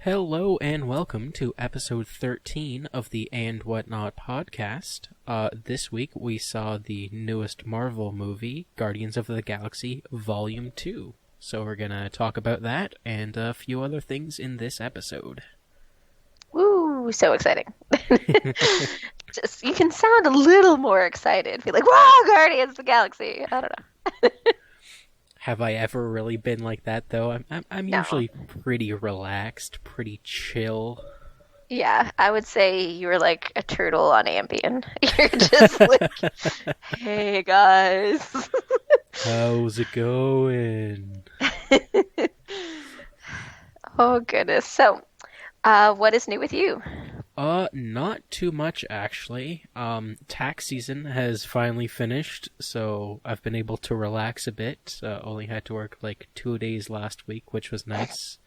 Hello and welcome to episode 13 of the And Whatnot podcast. This week we saw the newest Marvel movie, Guardians of the Galaxy Volume 2. So we're gonna talk about that and a few other things in this episode. Woo, so exciting. You can sound a little more excited. Be like, wow, Guardians of the Galaxy. I don't know. Have I ever really been like that, though? I'm No. usually pretty relaxed, pretty chill. Yeah, I would say you were like a turtle on Ambien. You're just like, hey guys. How's it going? Oh goodness. So, what is new with you? Not too much, actually. Tax season has finally finished, so I've been able to relax a bit. Only had to work like 2 days last week, which was nice.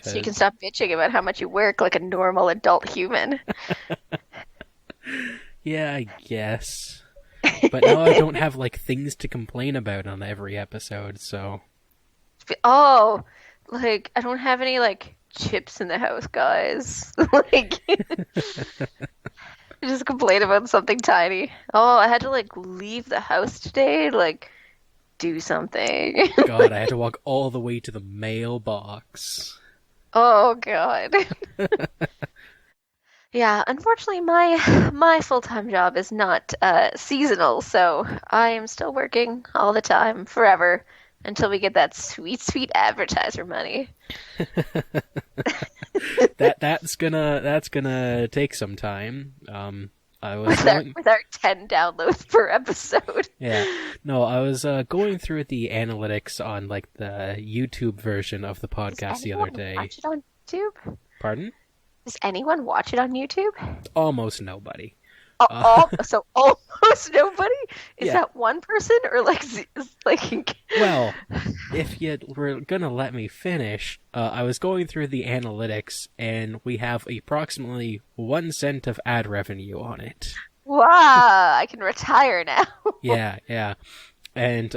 So you can stop bitching about how much you work like a normal adult human. Yeah, I guess. But now I don't have like things to complain about on every episode, so... Oh, like I don't have any like chips in the house, guys. Like, just complain about something tiny. Oh, I had to like leave the house today to like do something. God, I had to walk all the way to the mailbox. Oh God. Yeah, unfortunately my full-time job is not seasonal, so I am still working all the time, forever, until we get that sweet, sweet advertiser money. That's gonna take some time. I was With our 10 downloads per episode. Yeah. No, I was going through the analytics on like the YouTube version of the podcast the other day. Watch it on YouTube? Pardon? Does anyone watch it on YouTube? Almost nobody. So almost nobody? Is Yeah. that one person or like Well, if you were gonna let me finish, I was going through the analytics, and we have approximately 1 cent of ad revenue on it. wow, I can retire now. Yeah. And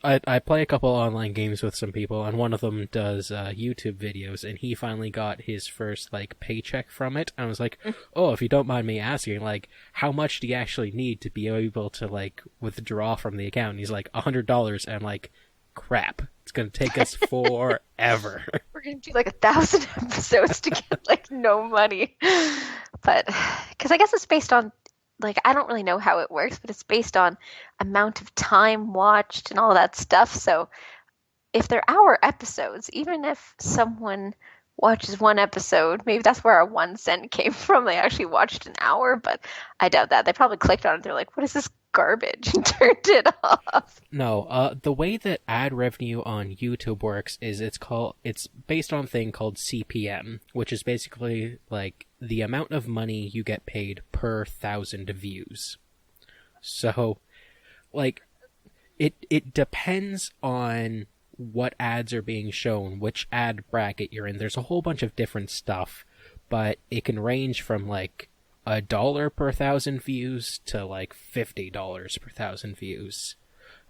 I play a couple online games with some people, and one of them does YouTube videos, and he finally got his first like paycheck from it. I was like, oh, if you don't mind me asking, like, how much do you actually need to be able to like withdraw from the account? And he's like, $100, and I'm like, crap, it's gonna take us forever. We're gonna do like 1,000 episodes to get like no money. But because I guess it's based on like I don't really know how it works, but it's based on amount of time watched and all that stuff. So if they're hour episodes, even if someone watches one episode, maybe that's where our 1 cent came from. They actually watched an hour, but I doubt that. They probably clicked on it. They're like, what is this garbage? And turned it off. No, the way that ad revenue on YouTube works is it's based on a thing called CPM, which is basically like the amount of money you get paid per 1,000 views. So, like, it depends on what ads are being shown, which ad bracket you're in. There's a whole bunch of different stuff, but it can range from like $1 per 1,000 views to like $50 per 1,000 views.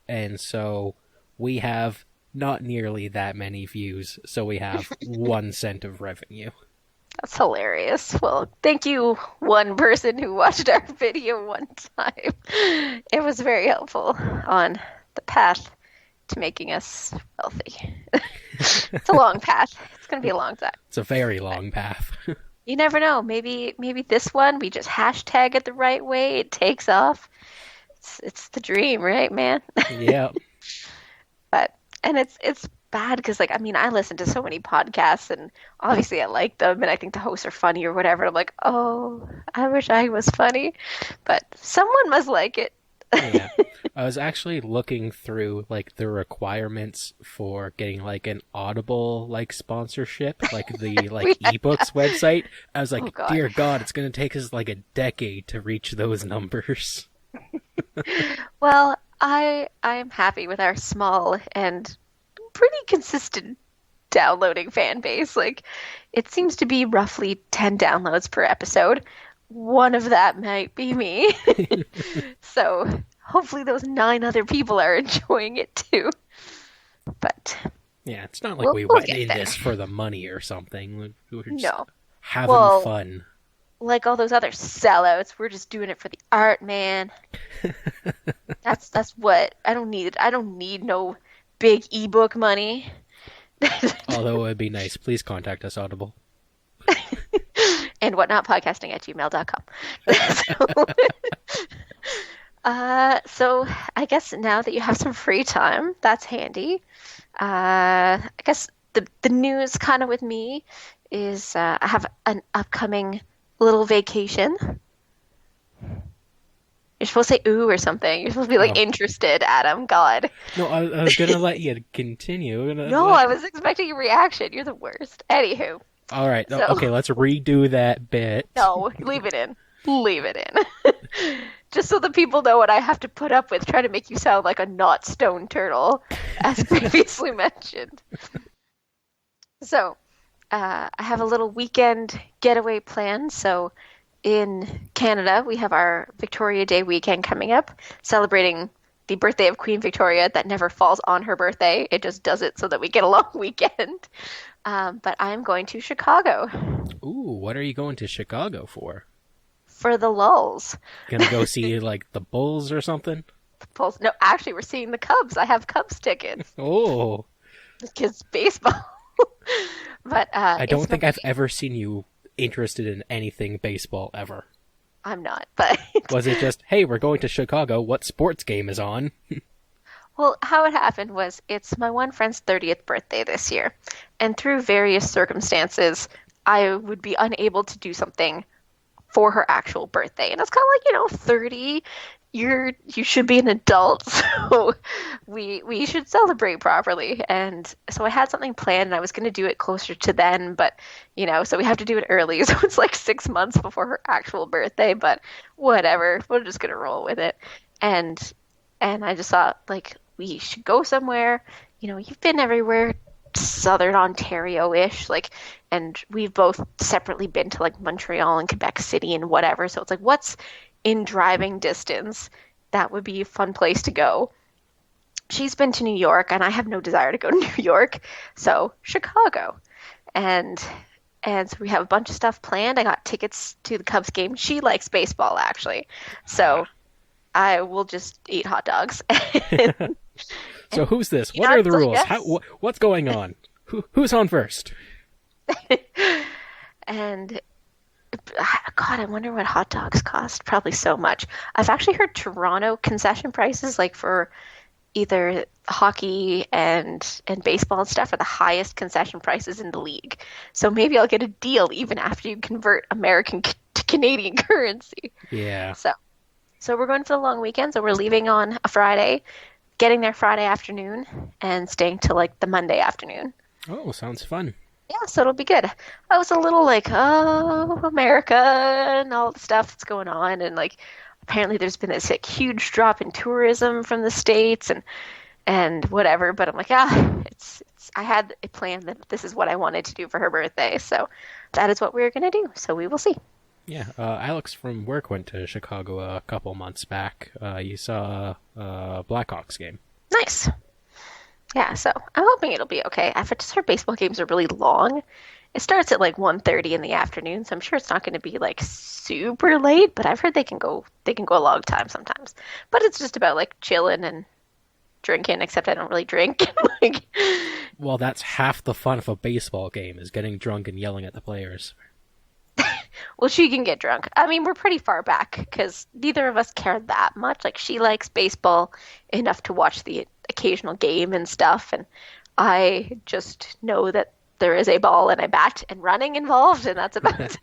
And so we have not nearly that many views, so we have 1 cent of revenue. That's hilarious. Well, thank you, one person who watched our video one time. It was very helpful on the path to making us wealthy. It's a long path. It's going to be a long time. It's a very long path. You never know. Maybe this one, we just hashtag it the right way. It takes off. It's the dream, right, man? Yeah. And it's bad because, like, I mean, I listen to so many podcasts, and obviously I like them, and I think the hosts are funny or whatever. I'm like, oh, I wish I was funny, but someone must like it. Yeah. I was actually looking through like the requirements for getting like an Audible like sponsorship, like the like ebooks website. I was like, God. dear God, it's gonna take us like a decade to reach those numbers. Well, I am happy with our small and pretty consistent downloading fan base. Like, it seems to be roughly 10 downloads per episode. One of that might be me. So hopefully those 9 other people are enjoying it too. But Yeah, it's not like We'll, we we'll went get in there. this for the money or something. We were just No. having Well, fun. like all those other sellouts, we're just doing it for the art, man. That's what I don't need. I don't need no big ebook money. Although it would be nice. Please contact us, Audible. And whatnotpodcasting at gmail.com. So, so I guess now that you have some free time, that's handy. I guess the news kind of with me is I have an upcoming little vacation. You're supposed to say ooh or something. You're supposed to be like Oh. interested, Adam. God. No, I was gonna let you continue. No, I was expecting a reaction. You're the worst. Anywho, All right. So- Okay, let's redo that bit. no, leave it in. Leave it in. Just so the people know what I have to put up with trying to make you sound like a not stone turtle, as previously mentioned. So, I have a little weekend getaway planned. So, in Canada, we have our Victoria Day weekend coming up, celebrating the birthday of Queen Victoria that never falls on her birthday. It just does it so that we get a long weekend. But I'm going to Chicago Ooh, what are you going to Chicago for? for the lulls. Gonna go see like the Bulls or something? No, actually, we're seeing the Cubs. I have Cubs tickets Oh, because baseball. But I don't it's think gonna I've ever seen you interested in anything baseball ever. I'm not, but Was it just, hey, we're going to Chicago, what sports game is on? well, how it happened was it's my one friend's 30th birthday this year, and through various circumstances, I would be unable to do something for her actual birthday. And it's kind of like, 30, you should be an adult, so we should celebrate properly. And so I had something planned, and I was going to do it closer to then, but so we have to do it early. So it's like 6 months before her actual birthday, but whatever, we're just going to roll with it. And I just thought, like, we should go somewhere. You've been everywhere, Southern Ontario-ish, like, and we've both separately been to like Montreal and Quebec City and whatever. So it's like, what's in driving distance? That would be a fun place to go. She's been to New York, and I have no desire to go to New York, so Chicago. And so we have a bunch of stuff planned. I got tickets to the Cubs game. She likes baseball, actually, so I will just eat hot dogs. So who's this? Yeah, What are the so rules? yes. What's going on? Who's on first? And God, I wonder what hot dogs cost. Probably so much. I've actually heard Toronto concession prices, like for either hockey and baseball and stuff, are the highest concession prices in the league. So maybe I'll get a deal even after you convert American to Canadian currency. Yeah. So we're going for the long weekend. So we're leaving on a Friday, getting there Friday afternoon, and staying till like the Monday afternoon. Oh, sounds fun. Yeah, so it'll be good. I was a little like, oh, America and all the stuff that's going on, and like apparently there's been this like, huge drop in tourism from the States and whatever. But I'm like, it's I had a plan that this is what I wanted to do for her birthday, so that is what we're gonna do. So we will see. Yeah, Alex from work went to Chicago a couple months back. You saw a Blackhawks game. Nice. Yeah, so I'm hoping it'll be okay. I've just heard baseball games are really long. It starts at like 1:30 in the afternoon, so I'm sure it's not going to be like super late, but I've heard they can go a long time sometimes. But it's just about like chilling and drinking, except I don't really drink. Like, Well, that's half the fun of a baseball game, is getting drunk and yelling at the players. well, she can get drunk. I mean, we're pretty far back because neither of us care that much. Like, she likes baseball enough to watch the occasional game and stuff, and I just know that there is a ball and a bat and running involved, and that's about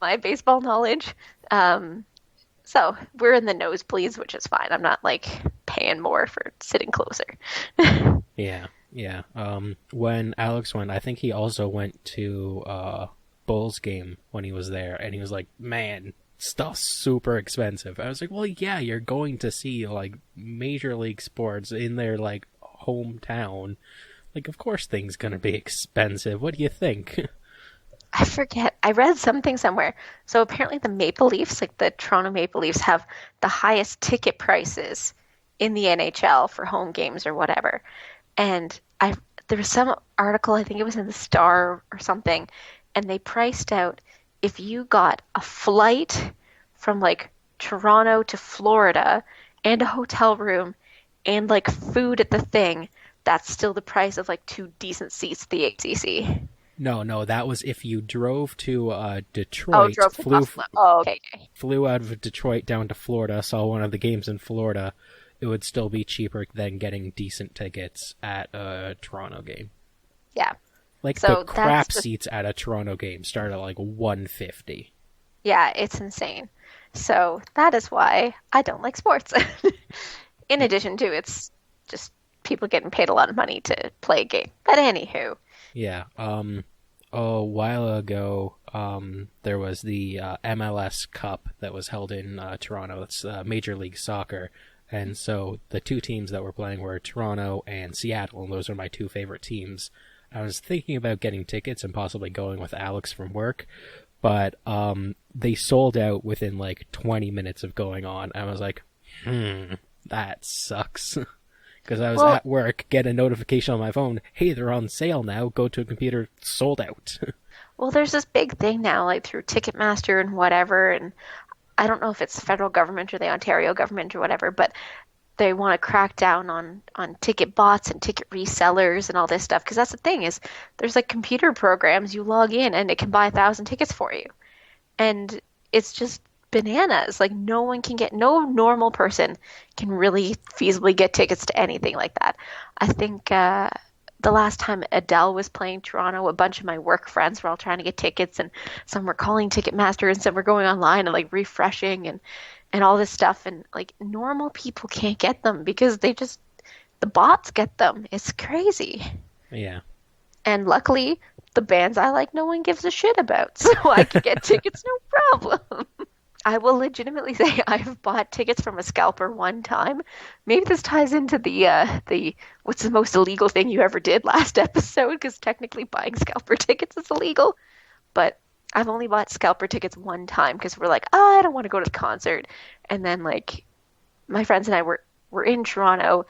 my baseball knowledge. So we're in the nosebleeds, which is fine. I'm not like paying more for sitting closer. Yeah. When Alex went, I think he also went to Bulls game when he was there, and he was like, man, stuff's super expensive. I was like, well, yeah, you're going to see like major league sports in their like hometown. Like, of course things gonna be expensive. What do you think? I forget. I read something somewhere. So apparently the Maple Leafs, like the Toronto Maple Leafs, have the highest ticket prices in the NHL for home games or whatever. And there was some article, I think it was in the Star or something, and they priced out if you got a flight from like Toronto to Florida and a hotel room and like food at the thing, that's still the price of like two decent seats at the ACC. No, that was if you drove to Oh, Detroit, drove to Buffalo. Oh, okay. flew out of Detroit down to Florida, saw one of the games in Florida, it would still be cheaper than getting decent tickets at a Toronto game. Yeah. Like So the crap that's seats at a Toronto game start at like 150. Yeah, it's insane. So that is why I don't like sports. In addition to it's just people getting paid a lot of money to play a game. But anywho, Yeah. A while ago, there was the MLS Cup that was held in Toronto. It's Major League Soccer. And so the two teams that were playing were Toronto and Seattle, and those are my two favorite teams. I was thinking about getting tickets and possibly going with Alex from work, but they sold out within like 20 minutes of going on. I was like, that sucks. Because I was well, at work, get a notification on my phone, hey, they're on sale now, go to a computer, sold out. well, there's this big thing now, like through Ticketmaster and whatever, and I don't know if it's the federal government or the Ontario government or whatever, but they want to crack down on ticket bots and ticket resellers and all this stuff. Because that's the thing is, there's like computer programs you log in and it can buy 1,000 tickets for you, and it's just bananas. Like no normal person can really feasibly get tickets to anything like that. I think the last time Adele was playing Toronto, a bunch of my work friends were all trying to get tickets, and some were calling Ticketmaster, and some were going online and like refreshing and all this stuff, and like normal people can't get them because the bots get them. It's crazy. Yeah. And luckily, the bands I like, no one gives a shit about, so I can get tickets no problem. I will legitimately say I've bought tickets from a scalper one time. Maybe this ties into the what's the most illegal thing you ever did last episode, because technically buying scalper tickets is illegal. But I've only bought scalper tickets one time because we're like, oh, I don't want to go to the concert. And then like my friends and I were in Toronto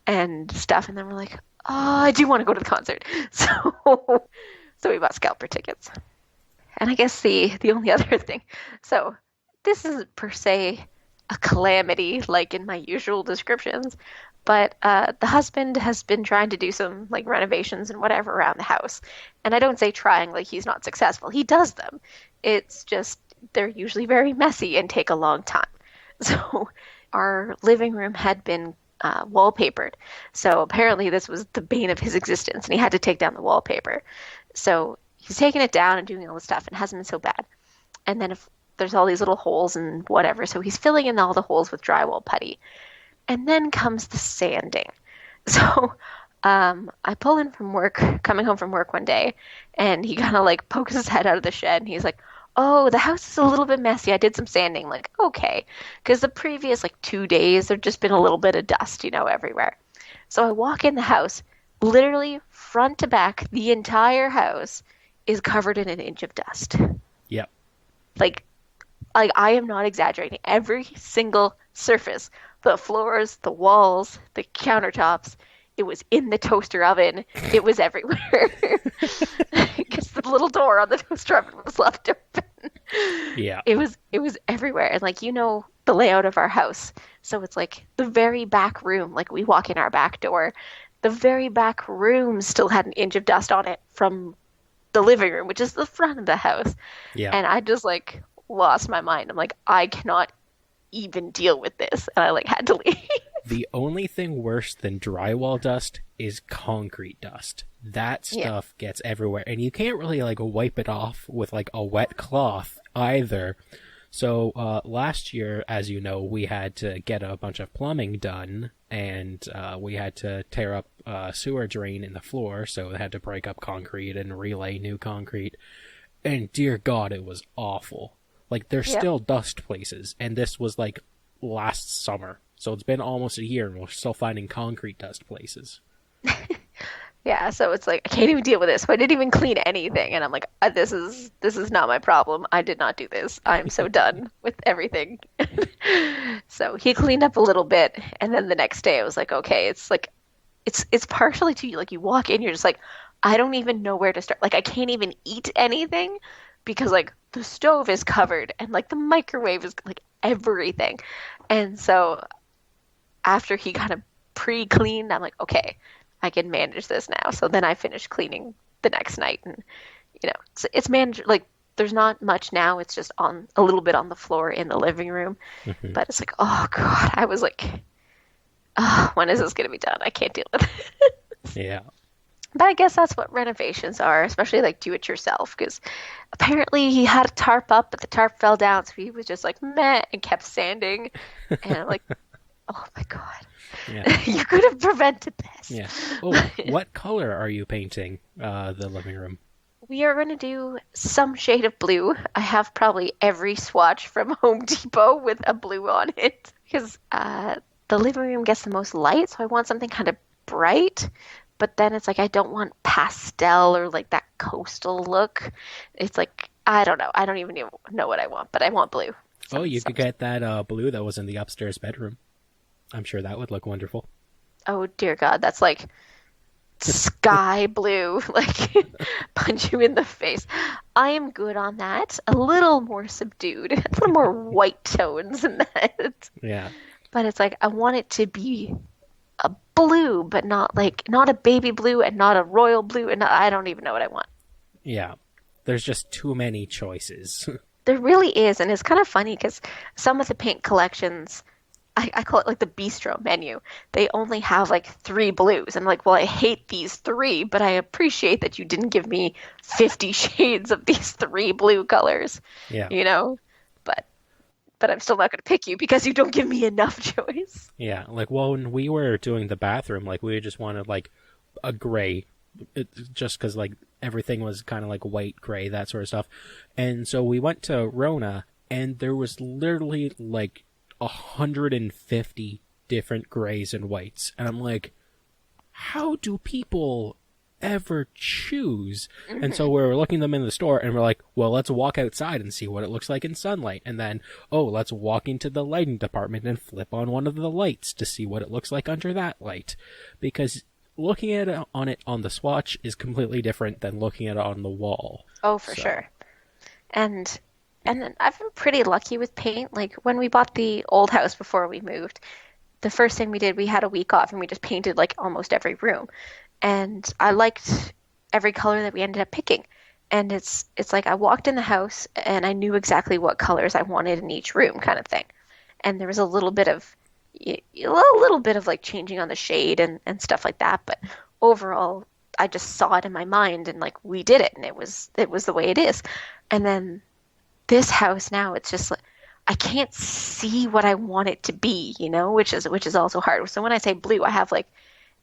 and stuff, and then we're like, oh, I do want to go to the concert. So we bought scalper tickets. And I guess the only other thing, so this isn't per se a calamity like in my usual descriptions, but the husband has been trying to do some like renovations and whatever around the house. And I don't say trying like he's not successful. He does them. It's just they're usually very messy and take a long time. So our living room had been wallpapered. So apparently this was the bane of his existence, and he had to take down the wallpaper. So he's taking it down and doing all the stuff, and it hasn't been so bad. And then if there's all these little holes and whatever, so he's filling in all the holes with drywall putty. And then comes the sanding. So I pull in from work, coming home from work one day, and he kind of like pokes his head out of the shed, and he's like, oh, the house is a little bit messy. I did some sanding. Like, okay. Because the previous like 2 days, there'd just been a little bit of dust, everywhere. So I walk in the house, literally front to back, the entire house is covered in an inch of dust. Yep. Like I am not exaggerating. Every single surface, the floors, the walls, the countertops, it was in the toaster oven. It was everywhere. Because the little door on the toaster oven was left open. Yeah. It was everywhere. And like, the layout of our house. So it's like the very back room, like we walk in our back door, the very back room still had an inch of dust on it from the living room, which is the front of the house. Yeah. And I just like lost my mind. I'm like, I cannot even deal with this. And I like had to leave. The only thing worse than drywall dust is concrete dust. That stuff gets everywhere, and you can't really like wipe it off with like a wet cloth either. So last year, as you know, we had to get a bunch of plumbing done, and we had to tear up a sewer drain in the floor, so they had to break up concrete and relay new concrete. And dear God, it was awful. Like, there's still dust places, and this was like last summer. So it's been almost a year, and we're still finding concrete dust places. Yeah, so it's like I can't even deal with this. So I didn't even clean anything, and I'm like, this is not my problem. I did not do this. I'm so done with everything. So he cleaned up a little bit, and then the next day I was like, okay, it's like it's partially too, like you walk in, you're just like, I don't even know where to start. Like I can't even eat anything because like the stove is covered and like the microwave is like everything. And so after he kind of pre-cleaned, I'm like, okay, I can manage this now. So then I finished cleaning the next night, and it's managed. Like there's not much now. It's just on a little bit on the floor in the living room, Hmm. but it's like, oh God, I was like, oh, when is this gonna be done? I can't deal with it. Yeah. But I guess that's what renovations are, especially like do it yourself. Because apparently he had a tarp up, but the tarp fell down, so he was just like meh and kept sanding. And I'm like, oh my Yeah. God, you could have prevented this. Yeah. Oh, what color are you painting the living room? We are going to do some shade of blue. I have probably every swatch from Home Depot with a blue on it because the living room gets the most light, so I want something kind of bright. But then it's like I don't want pastel or like that coastal look. It's like I don't know. I don't even know what I want, but I want blue. Oh, you could get that blue that was in the upstairs bedroom. I'm sure that would look wonderful. Oh dear God, that's like sky blue, like punch you in the face. I am good on that. A little more subdued, a little more white tones in that. Yeah. But it's like I want it to be a blue, but not a baby blue and not a royal blue, and I don't even know what I want. Yeah. There's just too many choices. There really is, and it's kind of funny because some of the paint collections, I call it like the bistro menu. They only have like 3 blues. And I'm like, well, I hate these 3, but I appreciate that you didn't give me 50 shades of these 3 blue colors, Yeah. you know? But I'm still not going to pick you because you don't give me enough choice. Yeah. Like, well, when we were doing the bathroom, like, we just wanted, like, a gray. Just because, like, everything was kind of like white, gray, that sort of stuff. And so we went to Rona, and there was literally, like, 150 different grays and whites. And I'm like, how do people ever choose? And so we were looking them in the store, and we're like, well, let's walk outside and see what it looks like in sunlight. And then, oh, let's walk into the lighting department and flip on one of the lights to see what it looks like under that light. Because looking at it on the swatch is completely different than looking at it on the wall. Oh, for sure. And then I've been pretty lucky with paint. Like when we bought the old house before we moved, the first thing we did, we had a week off and we just painted like almost every room. And I liked every color that we ended up picking. And it's like I walked in the house and I knew exactly what colors I wanted in each room, kind of thing. And there was a little bit of like changing on the shade and stuff like that, but overall I just saw it in my mind and like we did it, and it was the way it is. And then this house now, it's just like I can't see what I want it to be, which is also hard. So when I say blue, I have like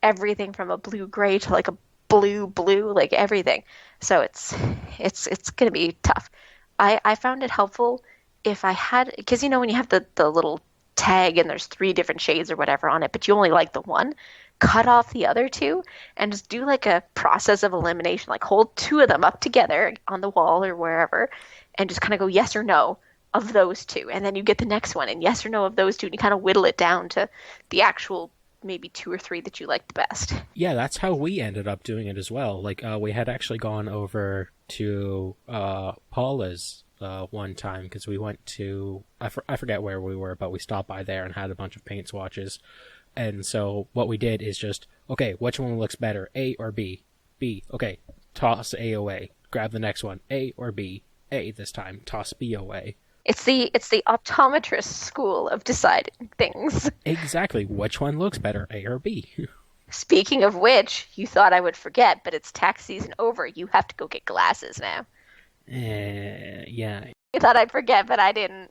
everything from a blue gray to like a blue, like everything. So it's going to be tough. I found it helpful if I had, because when you have the little tag and there's 3 different shades or whatever on it, but you only like the one, cut off the other 2 and just do like a process of elimination, like hold 2 of them up together on the wall or wherever and just kind of go yes or no of those 2, and then you get the next one and yes or no of those 2, and you kind of whittle it down to the actual maybe 2 or 3 that you like the best. Yeah, that's how we ended up doing it as well. Like, we had actually gone over to Paula's one time because we went to, I forget where we were, but we stopped by there and had a bunch of paint swatches. And so what we did is just, okay, which one looks better, A or B? B, okay, toss A away. Grab the next one, A or B? A this time, toss B away. It's the optometrist school of deciding things. Exactly. Which one looks better, A or B? Speaking of which, you thought I would forget, but it's tax season over. You have to go get glasses now. Yeah. You thought I'd forget, but I didn't.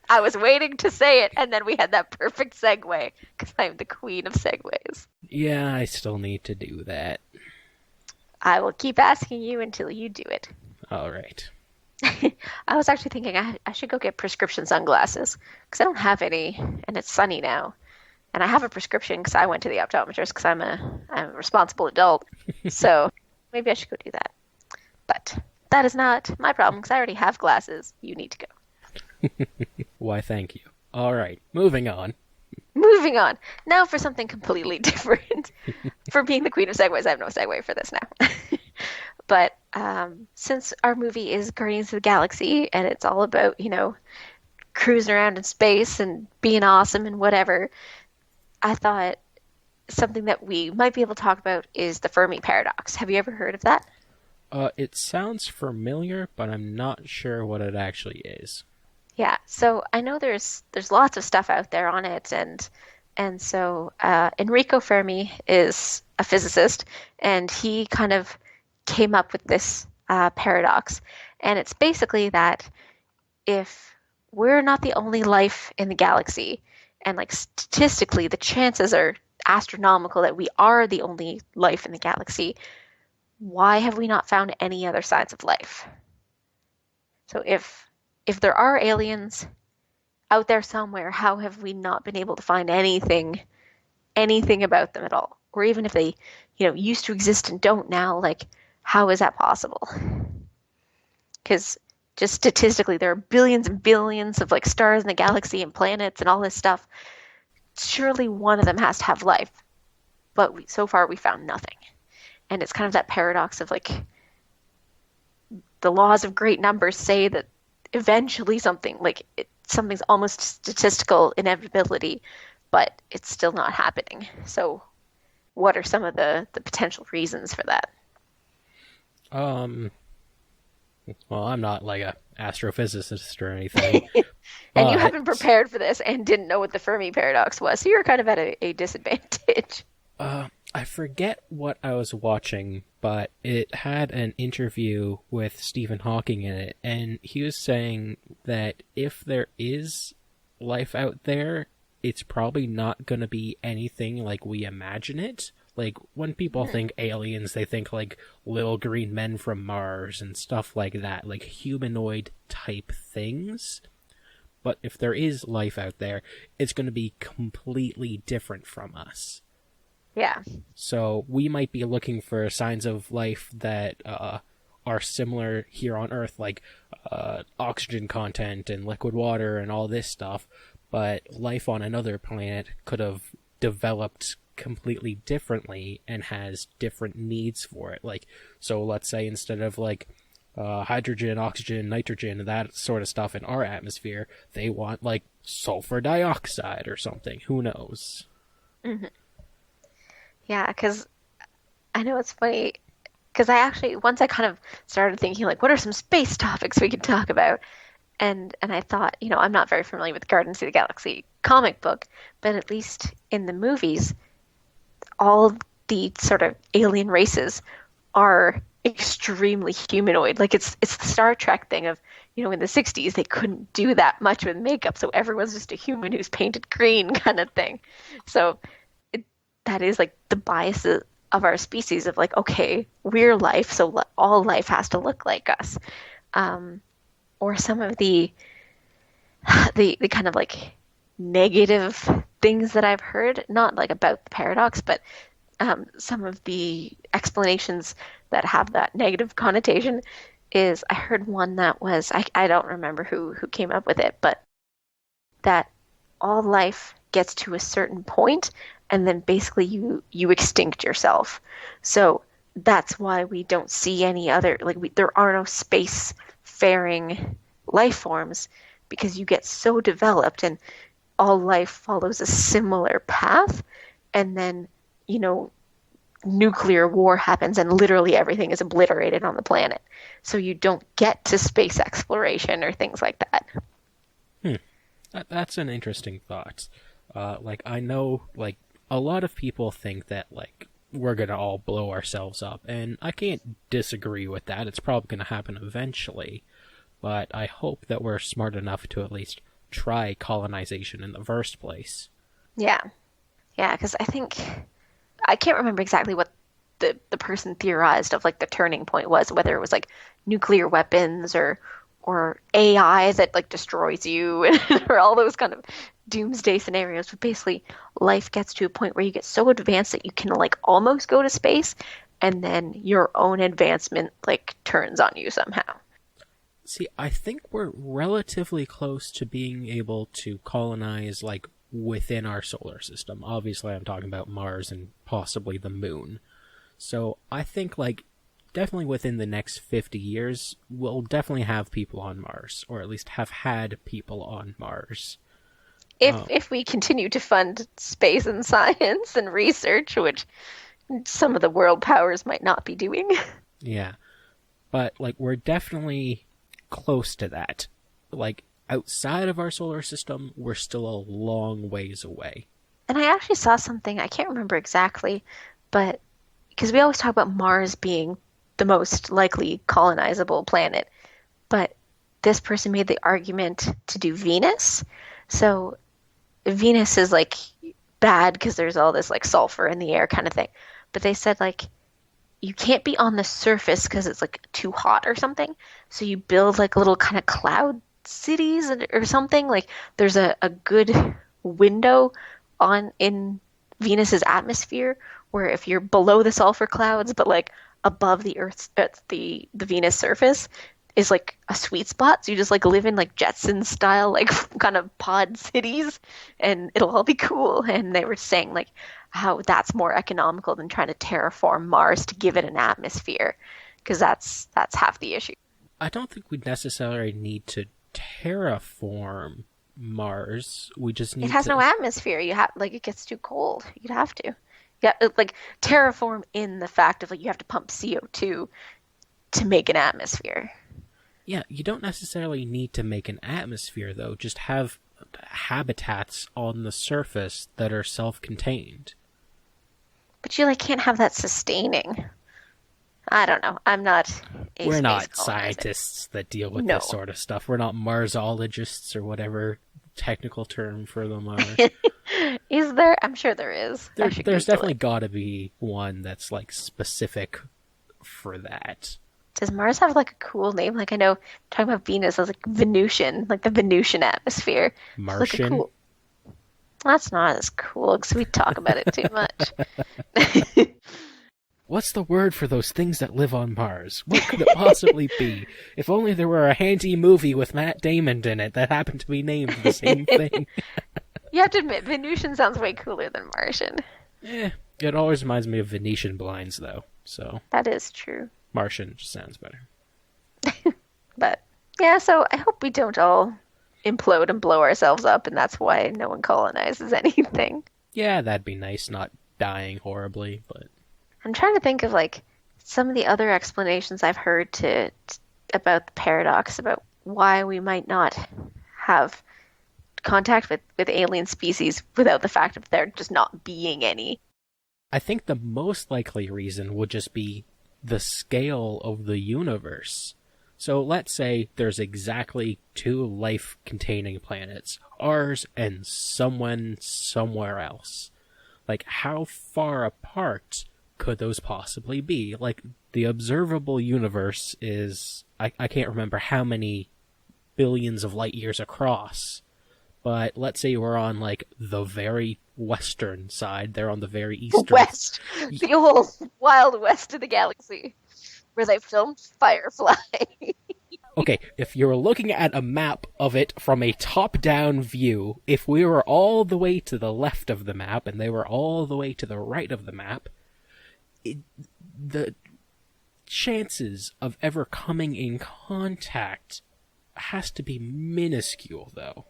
I was waiting to say it, and then we had that perfect segue, because I'm the queen of segues. Yeah, I still need to do that. I will keep asking you until you do it. All right. I was actually thinking I should go get prescription sunglasses, because I don't have any, and it's sunny now. And I have a prescription because I went to the optometrist because I'm a responsible adult. So maybe I should go do that. But that is not my problem because I already have glasses. You need to go. Why, thank you. All right, moving on. moving on. Now for something completely different. For being the queen of segues, I have no segue for this now. But since our movie is Guardians of the Galaxy and it's all about, cruising around in space and being awesome and whatever, I thought something that we might be able to talk about is the Fermi paradox. Have you ever heard of that? It sounds familiar, but I'm not sure what it actually is. Yeah, so I know there's lots of stuff out there on it, and so Enrico Fermi is a physicist, and he kind of came up with this paradox, and it's basically that if we're not the only life in the galaxy, and like statistically the chances are astronomical that we are the only life in the galaxy, why have we not found any other signs of life? So if there are aliens out there somewhere, how have we not been able to find anything about them at all? Or even if they, used to exist and don't now, like how is that possible? Because just statistically, there are billions and billions of like stars in the galaxy and planets and all this stuff. Surely one of them has to have life, but so far we found nothing. And it's kind of that paradox of like the laws of great numbers say that eventually something's almost statistical inevitability, but it's still not happening. So what are some of the potential reasons for that? Well, I'm not like a astrophysicist or anything. And you but haven't prepared for this and didn't know what the Fermi paradox was, so you're kind of at a disadvantage. I forget what I was watching, but it had an interview with Stephen Hawking in it, and he was saying that if there is life out there, it's probably not going to be anything like we imagine it. Like, when people think aliens, they think like little green men from Mars and stuff like that, like humanoid type things. But if there is life out there, it's going to be completely different from us. Yeah. So we might be looking for signs of life that are similar here on Earth, like oxygen content and liquid water and all this stuff, but life on another planet could have developed completely differently and has different needs for it. Like, so let's say instead of like hydrogen, oxygen, nitrogen, that sort of stuff in our atmosphere, they want like sulfur dioxide or something. Who knows? Mm-hmm. Yeah, because I know it's funny, because once I kind of started thinking, like, what are some space topics we could talk about? And I thought, I'm not very familiar with the Guardians of the Galaxy comic book, but at least in the movies, all the sort of alien races are extremely humanoid. Like, it's the Star Trek thing of, in the 60s, they couldn't do that much with makeup, so everyone's just a human who's painted green kind of thing. So that is like the bias of our species of like, okay, we're life, so all life has to look like us. Or some of the kind of like negative things that I've heard, not like about the paradox, but some of the explanations that have that negative connotation is, I heard one that was, I don't remember who came up with it, but that all life gets to a certain point and then basically you extinct yourself. So that's why we don't see any other, there are no space-faring life forms, because you get so developed and all life follows a similar path, and then, nuclear war happens and literally everything is obliterated on the planet. So you don't get to space exploration or things like that. That's an interesting thought. I know, a lot of people think that, we're gonna all blow ourselves up, and I can't disagree with that. It's probably gonna happen eventually, but I hope that we're smart enough to at least try colonization in the first place. Yeah. Yeah, because I can't remember exactly what the person theorized of, the turning point was, whether it was, nuclear weapons or AI that, destroys you, or all those kind of doomsday scenarios. But basically, life gets to a point where you get so advanced that you can, almost go to space, and then your own advancement, turns on you somehow. See, I think we're relatively close to being able to colonize, within our solar system. Obviously, I'm talking about Mars and possibly the moon. So I think, like, definitely within the next 50 years, we'll definitely have people on Mars, or at least have had people on Mars. If we continue to fund space and science and research, which some of the world powers might not be doing. Yeah. But, like, we're definitely close to that. Like, outside of our solar system, we're still a long ways away. And I actually saw something, I can't remember exactly, but because we always talk about Mars being the most likely colonizable planet, but this person made the argument to do Venus. So Venus is like bad because there's all this like sulfur in the air kind of thing. But they said like you can't be on the surface because it's like too hot or something. So you build like little kind of cloud cities or something. Like there's a good window in Venus's atmosphere where if you're below the sulfur clouds but like above the Earth's the Venus surface is like a sweet spot. So you just like live in like Jetsons style like kind of pod cities and it'll all be cool. And they were saying like how that's more economical than trying to terraform Mars to give it an atmosphere, because that's half the issue. I don't think we necessarily need to terraform Mars. We just need It has to... no atmosphere. You have like it gets too cold. You'd have to. Yeah, like terraform in the fact of like you have to pump CO2 to make an atmosphere. Yeah, you don't necessarily need to make an atmosphere, though. Just have habitats on the surface that are self-contained. But you like can't have that sustaining. I don't know. I'm not a We're space not colonizer. scientists that deal with No. this sort of stuff. We're not Marsologists or whatever technical term for them are. Is there? I'm sure there is. I should There's Google definitely it. got to be one that's like specific for that. Does Mars have like a cool name? Like I know talking about Venus, I was like Venusian, like the Venusian atmosphere. It's like a Martian? cool. That's not as cool because we talk about it too much. What's the word for those things that live on Mars? What could it possibly be? If only there were a handy movie with Matt Damon in it that happened to be named the same thing. You have to admit, Venusian sounds way cooler than Martian. It always reminds me of Venetian blinds, though. So That is true. Martian just sounds better. But yeah, so I hope we don't all implode and blow ourselves up, and that's why no one colonizes anything. Yeah, that'd be nice, not dying horribly, but... I'm trying to think of like some of the other explanations I've heard about the paradox, about why we might not have contact with alien species without the fact of there just not being any. I think the most likely reason would just be the scale of the universe. So let's say there's exactly 2 life-containing planets, ours and someone somewhere else. Like, how far apart could those possibly be? Like, the observable universe is... I can't remember how many billions of light years across, but let's say we're on, like, the very western side. They're on the very eastern... West. The whole wild west of the galaxy, where they filmed Firefly. Okay, if you're looking at a map of it from a top-down view, if we were all the way to the left of the map and they were all the way to the right of the map, the chances of ever coming in contact has to be minuscule, though.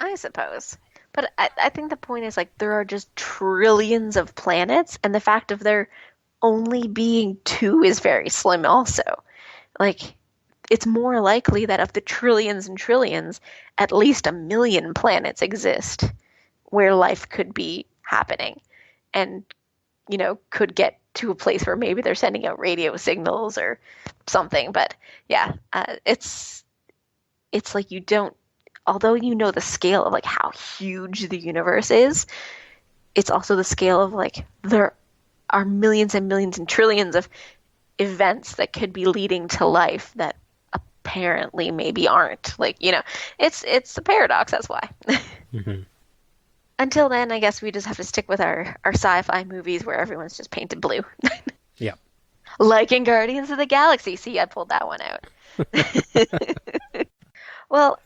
I suppose. But I think the point is, like, there are just trillions of planets, and the fact of there only being 2 is very slim also. Like, it's more likely that of the trillions and trillions, at least 1 million planets exist where life could be happening and, you know, could get to a place where maybe they're sending out radio signals or something. But yeah, it's like you don't, although you know the scale of like how huge the universe is, it's also the scale of like there are millions and millions and trillions of events that could be leading to life that apparently maybe aren't. Like, you know, it's a paradox, that's why. Mm-hmm. Until then, I guess we just have to stick with our sci-fi movies where everyone's just painted blue. Yeah. Like in Guardians of the Galaxy. See, I pulled that one out. Well,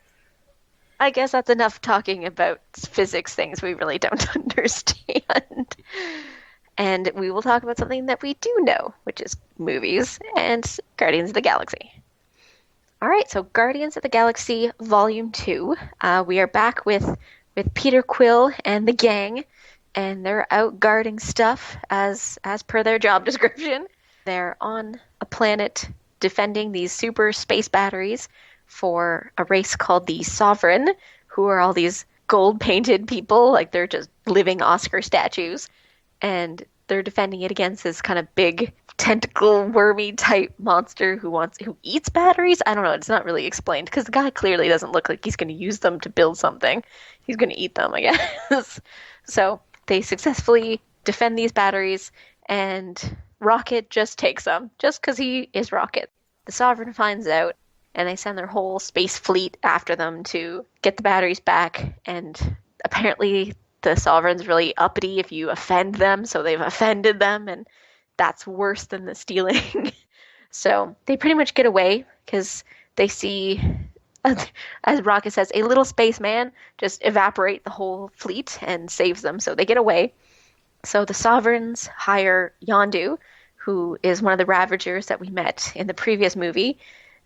I guess that's enough talking about physics things we really don't understand. And we will talk about something that we do know, which is movies and Guardians of the Galaxy. All right, so Guardians of the Galaxy Volume 2. We are back with Peter Quill and the gang, and they're out guarding stuff as per their job description. They're on a planet defending these super space batteries for a race called the Sovereign, who are all these gold-painted people, like they're just living Oscar statues, and they're defending it against this kind of big tentacle wormy type monster who eats batteries. I don't know, it's not really explained because the guy clearly doesn't look like he's going to use them to build something. He's going to eat them, I guess. So they successfully defend these batteries, and Rocket just takes them just because he is Rocket. The Sovereign finds out, and they send their whole space fleet after them to get the batteries back. And apparently the Sovereign's really uppity if you offend them, so they've offended them, and that's worse than the stealing. So they pretty much get away because they see, as Rocket says, a little spaceman just evaporate the whole fleet and saves them, so they get away. So the Sovereigns hire Yondu, who is one of the Ravagers that we met in the previous movie.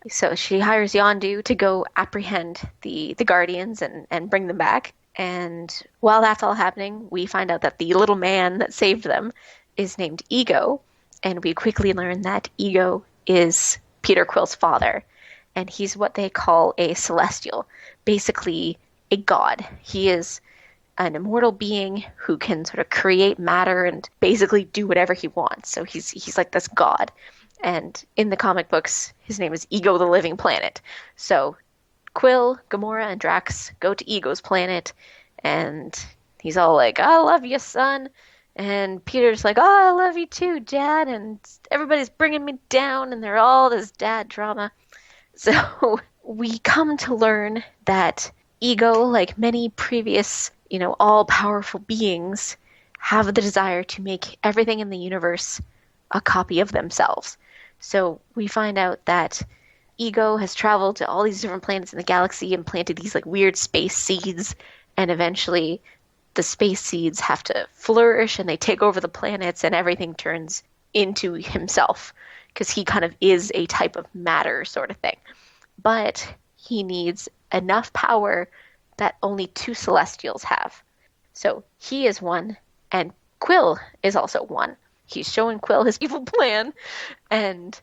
So she hires Yondu to go apprehend the Guardians and bring them back. And while that's all happening, we find out that the little man that saved them is named Ego. And we quickly learn that Ego is Peter Quill's father. And he's what they call a celestial, basically a god. He is an immortal being who can sort of create matter and basically do whatever he wants. So he's like this god. And in the comic books, his name is Ego the Living Planet. So Quill, Gamora, and Drax go to Ego's planet, and he's all like, I love you, son. And Peter's like, oh, I love you too, Dad. And everybody's bringing me down, and they're all this dad drama. So we come to learn that Ego, like many previous, all-powerful beings, have the desire to make everything in the universe a copy of themselves. So we find out that Ego has traveled to all these different planets in the galaxy and planted these like weird space seeds, and eventually the space seeds have to flourish and they take over the planets and everything turns into himself because he kind of is a type of matter sort of thing. But he needs enough power that only two Celestials have. So he is one, and Quill is also one. He's showing Quill his evil plan, and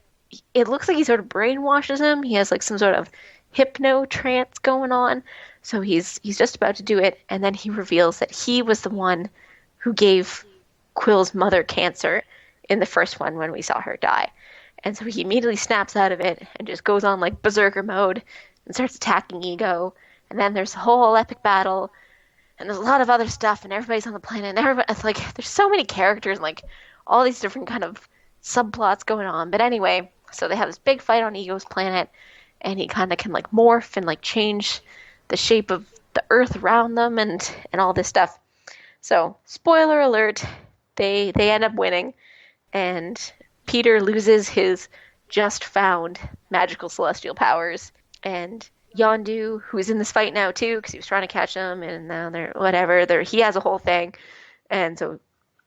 it looks like he sort of brainwashes him. He has like some sort of hypno trance going on. So he's just about to do it, and then he reveals that he was the one who gave Quill's mother cancer in the first one when we saw her die. And so he immediately snaps out of it and just goes on like berserker mode and starts attacking Ego. And then there's a whole epic battle, and there's a lot of other stuff, and everybody's on the planet, and everybody, it's like there's so many characters and like all these different kind of subplots going on. But anyway, so they have this big fight on Ego's planet, and he kind of can like morph and like change the shape of the earth around them and all this stuff. So spoiler alert, they end up winning, and Peter loses his just found magical celestial powers, and Yondu, who's in this fight now too, because he was trying to catch him, and now he has a whole thing, and so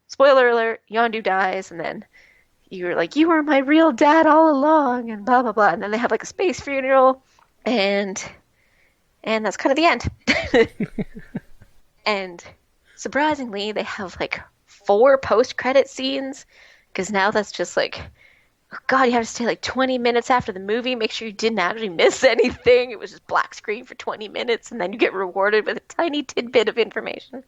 spoiler alert, Yondu dies, and then you're like, you were my real dad all along, and blah blah blah, and then they have like a space funeral, and that's kind of the end. And surprisingly, they have like 4 post-credit scenes, because now that's just like, oh God, you have to stay like 20 minutes after the movie, make sure you didn't actually miss anything. It was just black screen for 20 minutes, and then you get rewarded with a tiny tidbit of information.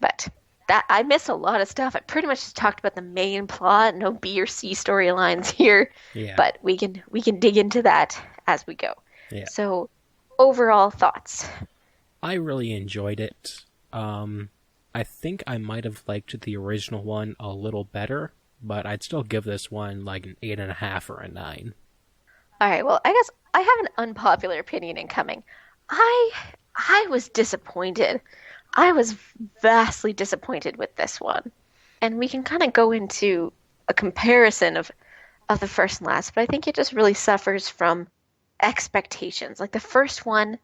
But that I missed a lot of stuff. I pretty much just talked about the main plot, no B or C storylines here. Yeah. But we can dig into that as we go. Yeah. So, overall thoughts. I really enjoyed it. I think I might have liked the original one a little better, but I'd still give this one like an 8.5 or a 9. All right. Well, I guess I have an unpopular opinion incoming. I was disappointed. I was vastly disappointed with this one. And we can kind of go into a comparison of the first and last, but I think it just really suffers from expectations. Like the first one,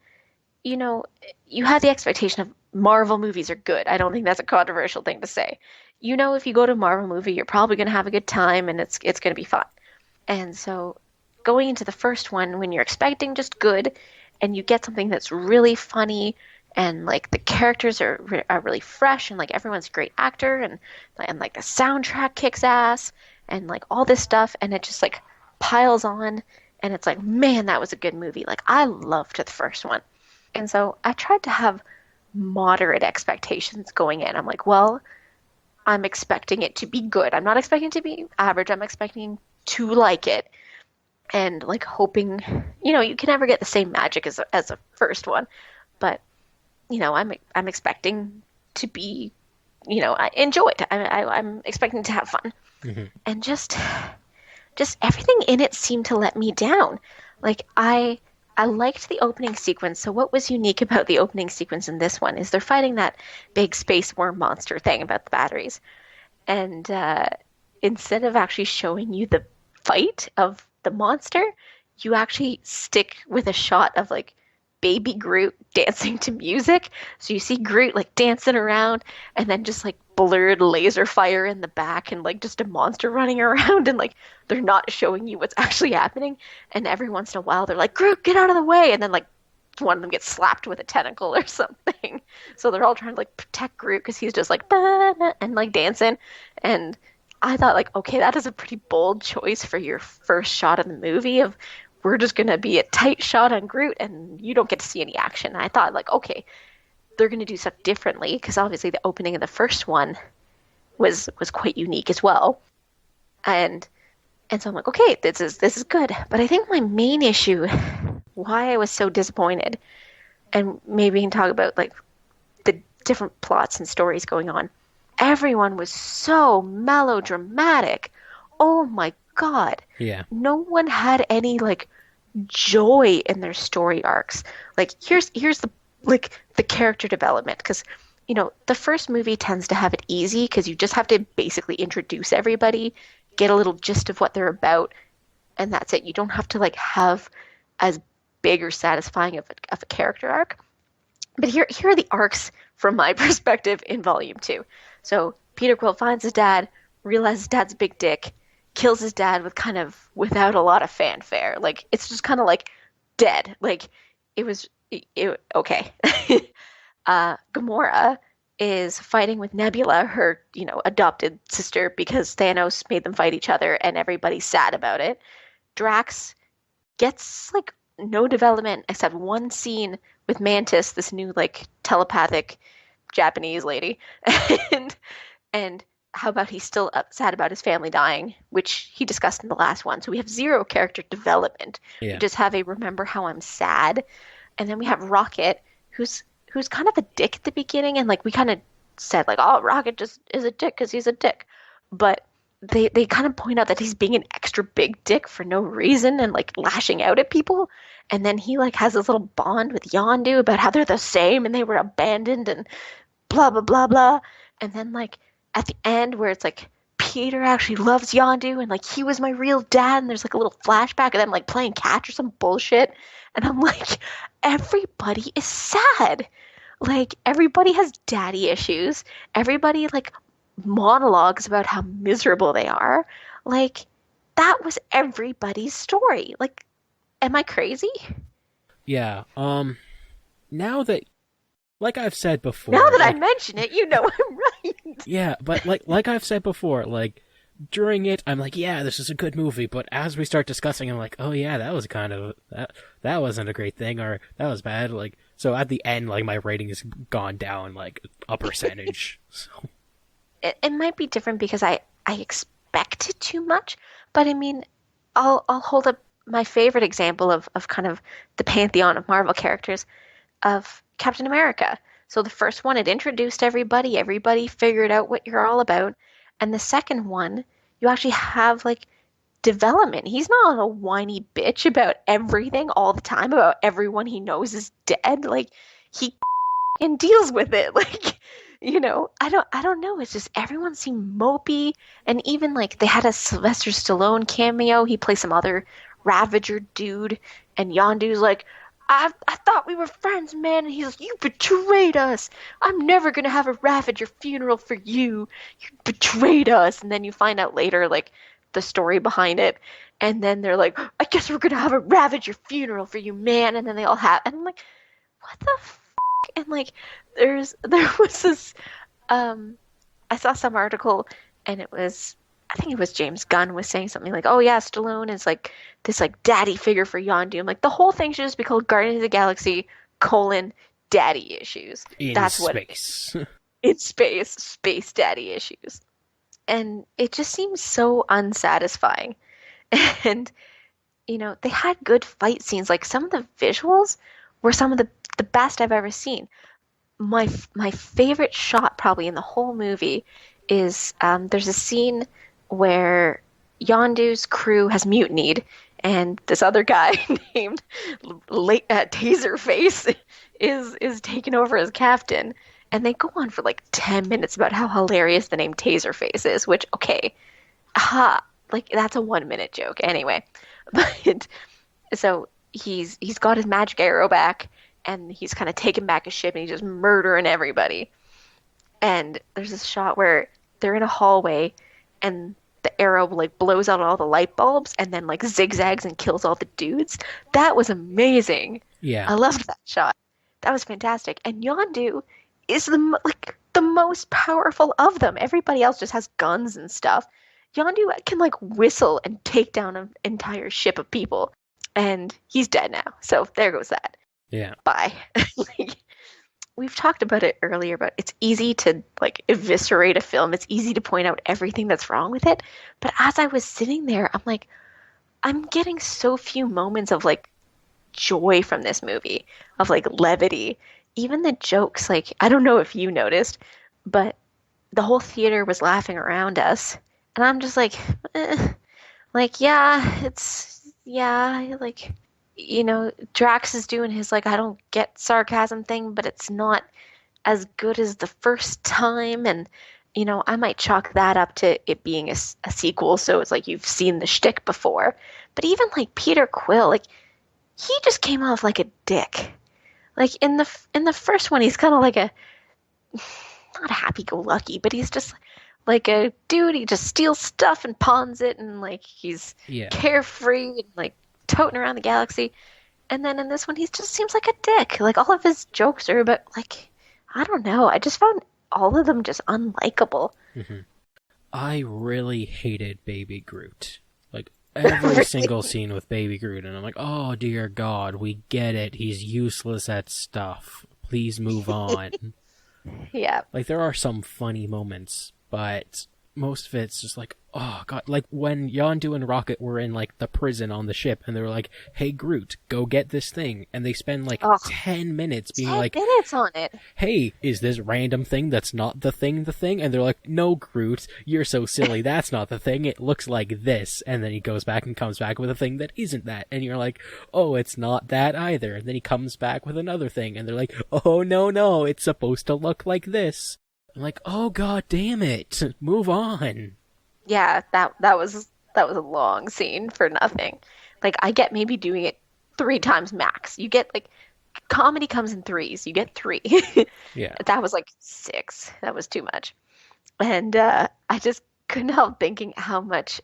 you know, you had the expectation of Marvel movies are good. I don't think that's a controversial thing to say. You know, if you go to a Marvel movie, you're probably going to have a good time and it's going to be fun. And so going into the first one when you're expecting just good and you get something that's really funny and like the characters are really fresh and like everyone's a great actor and like the soundtrack kicks ass and like all this stuff and it just like piles on and it's like man that was a good movie. Like I loved the first one. And so I tried to have moderate expectations going in. I'm like, well, I'm expecting it to be good. I'm not expecting it to be average. I'm expecting to like it and like hoping, you can never get the same magic as a first one, but I'm expecting to be, I enjoy it. I'm expecting to have fun, Hmm. and just everything in it seemed to let me down. Like I liked the opening sequence. So what was unique about the opening sequence in this one is they're fighting that big space worm monster thing about the batteries, and instead of actually showing you the fight of the monster, you actually stick with a shot of like baby Groot dancing to music. So you see Groot like dancing around and then just like blurred laser fire in the back and like just a monster running around and like they're not showing you what's actually happening. And every once in a while they're like, Groot, get out of the way. And then like one of them gets slapped with a tentacle or something. So they're all trying to like protect Groot because he's just like and like dancing. And I thought like, okay, that is a pretty bold choice for your first shot of the movie of we're just gonna be a tight shot on Groot and you don't get to see any action. And I thought like, okay, they're gonna do stuff differently because obviously the opening of the first one was quite unique as well. And so I'm like, okay, this is good. But I think my main issue, why I was so disappointed, and maybe we can talk about like the different plots and stories going on. Everyone was so melodramatic. Oh my God. Yeah. No one had any like joy in their story arcs. Like here's the character development because the first movie tends to have it easy because you just have to basically introduce everybody, get a little gist of what they're about, and that's it. You don't have to like have as big or satisfying of a character arc. But here are the arcs from my perspective in volume 2. So Peter Quill finds his dad, realizes dad's a big dick, kills his dad without a lot of fanfare. Like it's just kind of like dead. Like okay. Gamora is fighting with Nebula, her adopted sister, because Thanos made them fight each other, and everybody's sad about it. Drax gets like no development except one scene with Mantis, this new like telepathic Japanese lady, and and how about he's still sad about his family dying, which he discussed in the last one. So we have zero character development. Yeah. We just have a remember how I'm sad, and then we have Rocket, who's kind of a dick at the beginning, and like we kind of said like, oh, Rocket just is a dick because he's a dick, but they kind of point out that he's being an extra big dick for no reason and like lashing out at people, and then he like has this little bond with Yondu about how they're the same and they were abandoned and blah blah blah blah, and then like at the end where it's like Peter actually loves Yondu and like he was my real dad and there's like a little flashback of them like playing catch or some bullshit, and I'm like, everybody is sad. Like everybody has daddy issues. Everybody like monologues about how miserable they are. Like that was everybody's story. Like, am I crazy? Yeah. Now that, like I've said before, Now that I like, mention it, I'm right. yeah, but like I've said before, like during it, I'm like, yeah, this is a good movie. But as we start discussing, I'm like, oh yeah, that was kind of that wasn't a great thing, or that was bad. Like, so at the end, like my rating has gone down like a percentage. So It might be different because I expected too much, but I mean, I'll hold up my favorite example of kind of the pantheon of Marvel characters of Captain America. So the first one, it introduced everybody. Everybody figured out what you're all about. And the second one, you actually have like development. He's not a whiny bitch about everything all the time, about everyone he knows is dead. Like he and deals with it. Like, I don't know. It's just everyone seemed mopey. And even like they had a Sylvester Stallone cameo. He plays some other Ravager dude. And Yondu's like, I thought we were friends, man. And he's like, you betrayed us. I'm never gonna have a Ravager funeral for you. You betrayed us. And then you find out later, like, the story behind it. And then they're like, I guess we're gonna have a Ravager funeral for you, man. And then they all have, and I'm like, what the f? And like, there was this, I saw some article, and it was, I think it was James Gunn was saying something like, "Oh yeah, Stallone is like this like daddy figure for Yondu." I'm like, the whole thing should just be called Guardians of the Galaxy: Daddy Issues. In That's space. what it's space daddy issues, and it just seems so unsatisfying. And they had good fight scenes. Like some of the visuals were some of the best I've ever seen. My favorite shot probably in the whole movie is there's a scene where Yondu's crew has mutinied, and this other guy named Taserface is taken over as captain, and they go on for like 10 minutes about how hilarious the name Taserface is, which, okay, like that's a 1-minute joke anyway. But so he's got his magic arrow back, and he's kind of taking back his ship, and he's just murdering everybody. And there's this shot where they're in a hallway, and the arrow like blows out all the light bulbs and then like zigzags and kills all the dudes. That was amazing. Yeah. I loved that shot. That was fantastic. And Yondu is the most powerful of them. Everybody else just has guns and stuff. Yondu can like whistle and take down an entire ship of people. And he's dead now. So there goes that. Yeah. Bye. Like, we've talked about it earlier, but it's easy to like eviscerate a film. It's easy to point out everything that's wrong with it. But as I was sitting there, I'm like, I'm getting so few moments of like joy from this movie, of like levity. Even the jokes, like, I don't know if you noticed, but the whole theater was laughing around us. And I'm just like, like, like, Drax is doing his, like, I don't get sarcasm thing, but it's not as good as the first time. And, I might chalk that up to it being a sequel. So it's like you've seen the shtick before. But even, like, Peter Quill, like, he just came off like a dick. Like, in the first one, he's kind of like not happy-go-lucky, but he's just like a dude. He just steals stuff and pawns it, and, like, he's carefree and, like, toting around the galaxy. And then in this one, he just seems like a dick. Like, all of his jokes are about, like, I don't know. I just found all of them just unlikable. Mm-hmm. I really hated Baby Groot. Like, every single scene with Baby Groot. And I'm like, oh, dear God, we get it. He's useless at stuff. Please move on. Yeah. Like, there are some funny moments, but most of it's just like, oh god, like when Yondu and Rocket were in like the prison on the ship, and they were like, "Hey Groot, go get this thing," and they spend like 10 minutes being 10 like, minutes on it. "Hey, is this random thing that's not the thing?" And they're like, "No, Groot, you're so silly. That's not the thing. It looks like this." And then he goes back and comes back with a thing that isn't that, and you're like, "Oh, it's not that either." And then he comes back with another thing, and they're like, "Oh no, it's supposed to look like this." I'm like, oh god damn it, move on. Yeah, that was a long scene for nothing. Like, I get maybe doing it 3 times max. You get, like, comedy comes in 3s. You get 3. Yeah. That was like 6. That was too much. And I just couldn't help thinking how much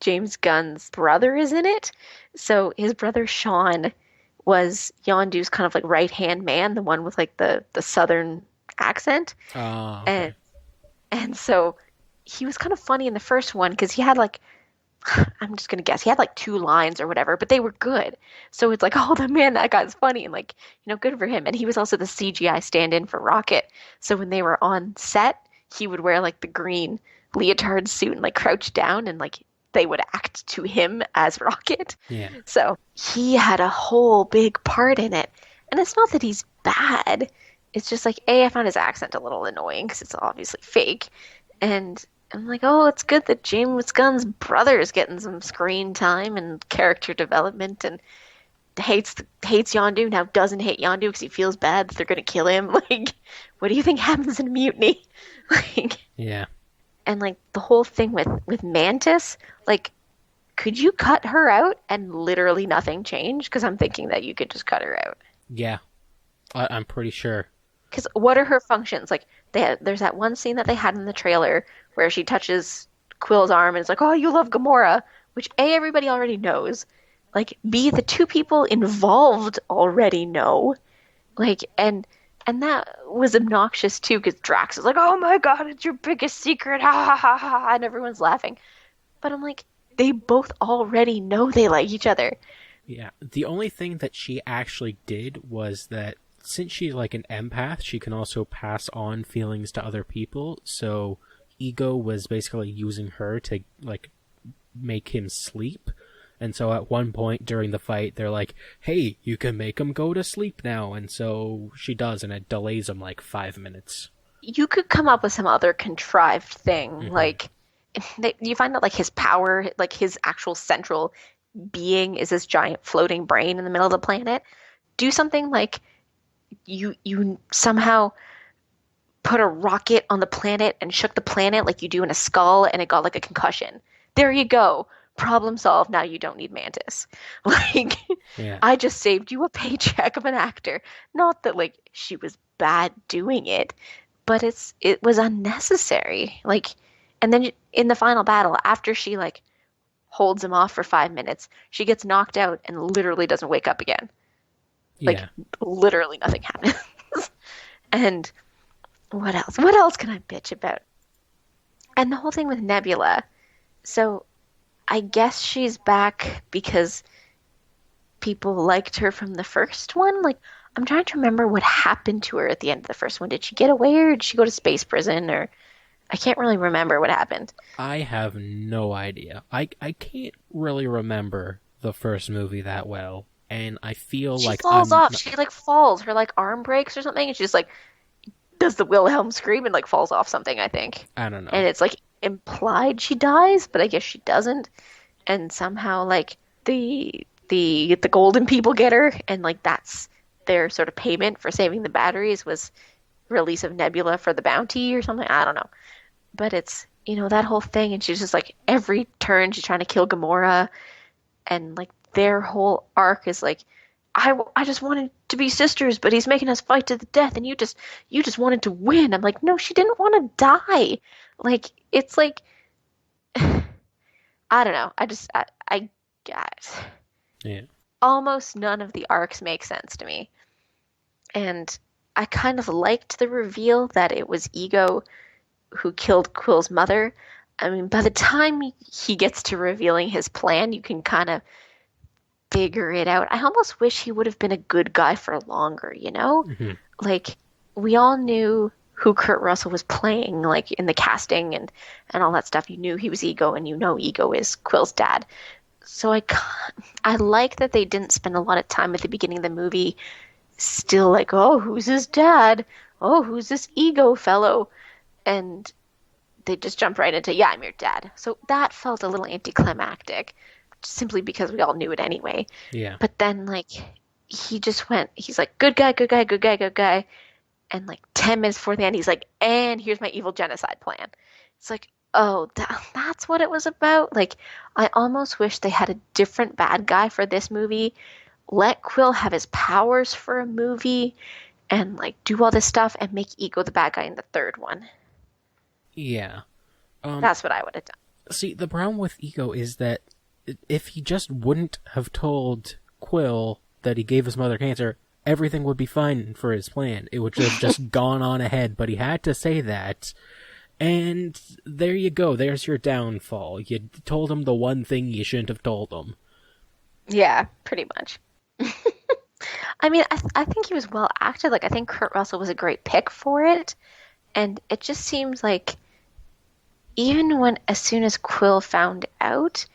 James Gunn's brother is in it. So his brother Sean was Yondu's kind of like right-hand man, the one with like the southern accent. Oh, okay. And so he was kind of funny in the first one because he had like, I'm just gonna guess, he had like 2 lines or whatever, but they were good. So it's like, oh, that guy's funny, and like, good for him. And he was also the CGI stand-in for Rocket. So when they were on set, he would wear like the green leotard suit and like crouch down, and like they would act to him as Rocket. Yeah. So he had a whole big part in it. And it's not that he's bad. It's just like, I found his accent a little annoying because it's obviously fake. And I'm like, oh, it's good that James Gunn's brother is getting some screen time and character development, and hates Yondu, now doesn't hate Yondu because he feels bad that they're going to kill him. Like, what do you think happens in Mutiny? Like, yeah. And like the whole thing with Mantis, like, could you cut her out and literally nothing change? Because I'm thinking that you could just cut her out. Yeah, I'm pretty sure. Because what are her functions? Like, there's that one scene that they had in the trailer where she touches Quill's arm and it's like, oh, you love Gamora, which A, everybody already knows. Like, B, the two people involved already know. Like, and that was obnoxious too, because Drax is like, oh my God, it's your biggest secret, ha ha ha ha, and everyone's laughing. But I'm like, they both already know they like each other. Yeah, the only thing that she actually did was that since she's like an empath, she can also pass on feelings to other people. So Ego was basically using her to like make him sleep. And so at one point during the fight, they're like, hey, you can make him go to sleep now. And so she does, and it delays him like 5 minutes. You could come up with some other contrived thing. Mm-hmm. Like, you find that like his power, like his actual central being is this giant floating brain in the middle of the planet. Do something like you somehow put a rocket on the planet and shook the planet like you do in a skull and it got like a concussion. There you go. Problem solved. Now you don't need Mantis. Like, yeah. I just saved you a paycheck of an actor. Not that like she was bad doing it, but it was unnecessary. Like, and then in the final battle, after she like holds him off for 5 minutes, she gets knocked out and literally doesn't wake up again. Like, literally nothing happens. And what else? What else can I bitch about? And the whole thing with Nebula. So I guess she's back because people liked her from the first one. Like, I'm trying to remember what happened to her at the end of the first one. Did she get away or did she go to space prison? Or I can't really remember what happened. I have no idea. I can't really remember the first movie that well. And I feel she like falls off. She like falls. Her like arm breaks or something. And she just like does the Wilhelm scream and like falls off something, I think. I don't know. And it's like implied she dies, but I guess she doesn't. And somehow like the golden people get her, and like that's their sort of payment for saving the batteries was release of Nebula for the bounty or something. I don't know. But it's, you know, that whole thing, and she's just like every turn she's trying to kill Gamora, and like their whole arc is like, I just wanted to be sisters, but he's making us fight to the death, and you just wanted to win. I'm like, no, she didn't want to die. Like, it's like, I don't know. I guess. Yeah. Almost none of the arcs make sense to me. And I kind of liked the reveal that it was Ego who killed Quill's mother. I mean, by the time he gets to revealing his plan, you can kind of figure it out. I almost wish he would have been a good guy for longer, you know? Mm-hmm. Like, we all knew who Kurt Russell was playing, like, in the casting and all that stuff. You knew he was Ego, and you know Ego is Quill's dad. So I like that they didn't spend a lot of time at the beginning of the movie still like, oh, who's his dad? Oh, who's this Ego fellow? And they just jumped right into, yeah, I'm your dad. So that felt a little anticlimactic, simply because we all knew it anyway. Yeah. But then, like, he's like, good guy, good guy, good guy, good guy. And, like, 10 minutes before the end, he's like, and here's my evil genocide plan. It's like, oh, that's what it was about? Like, I almost wish they had a different bad guy for this movie. Let Quill have his powers for a movie and, like, do all this stuff and make Ego the bad guy in the third one. Yeah. That's what I would have done. See, the problem with Ego is that if he just wouldn't have told Quill that he gave his mother cancer, everything would be fine for his plan. It would have just gone on ahead, but he had to say that. And there you go. There's your downfall. You told him the one thing you shouldn't have told him. Yeah, pretty much. I mean, I think he was well acted. Like, I think Kurt Russell was a great pick for it. And it just seems like even as soon as Quill found out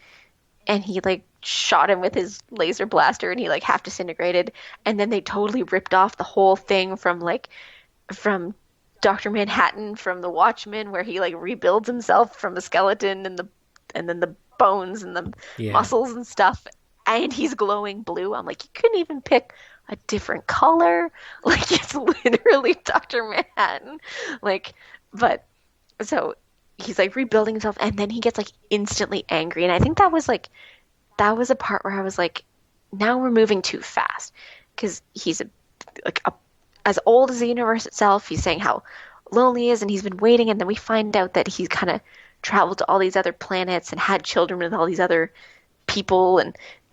and he, like, shot him with his laser blaster and he, like, half disintegrated, and then they totally ripped off the whole thing from Dr. Manhattan from The Watchmen, where he, like, rebuilds himself from the skeleton and then the bones and the muscles and stuff, and he's glowing blue. I'm like, you couldn't even pick a different color. Like, it's literally Dr. Manhattan. Like, but so he's like rebuilding himself, and then he gets like instantly angry, and I think that was like that was a part where I was like, now we're moving too fast because he's as old as the universe itself. He's saying how lonely he is, and he's been waiting, and then we find out that he's kind of traveled to all these other planets and had children with all these other people,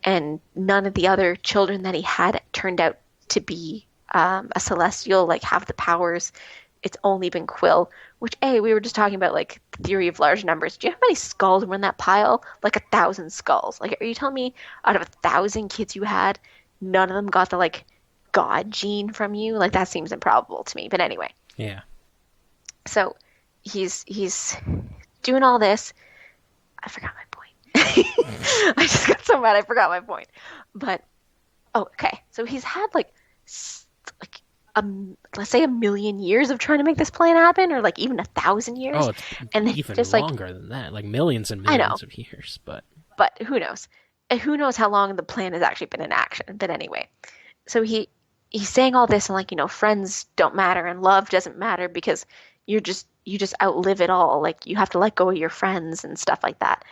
and none of the other children that he had turned out to be a celestial, like have the powers. It's only been Quill, which we were just talking about like the theory of large numbers. Do you know how many skulls were in that pile? Like 1,000 skulls. Like, are you telling me out of 1,000 kids you had, none of them got the like God gene from you? Like, that seems improbable to me. But anyway, Yeah. so he's doing all this. I forgot my point. I just got so mad I forgot my point. But okay, so he's had like let's say 1,000,000 years of trying to make this plan happen, or like even 1,000 years. Oh, it's and even just longer than that, like millions and millions of years. But who knows? And who knows how long the plan has actually been in action? But anyway, so he's saying all this, and like, friends don't matter and love doesn't matter because you just outlive it all. Like, you have to let go of your friends and stuff like that.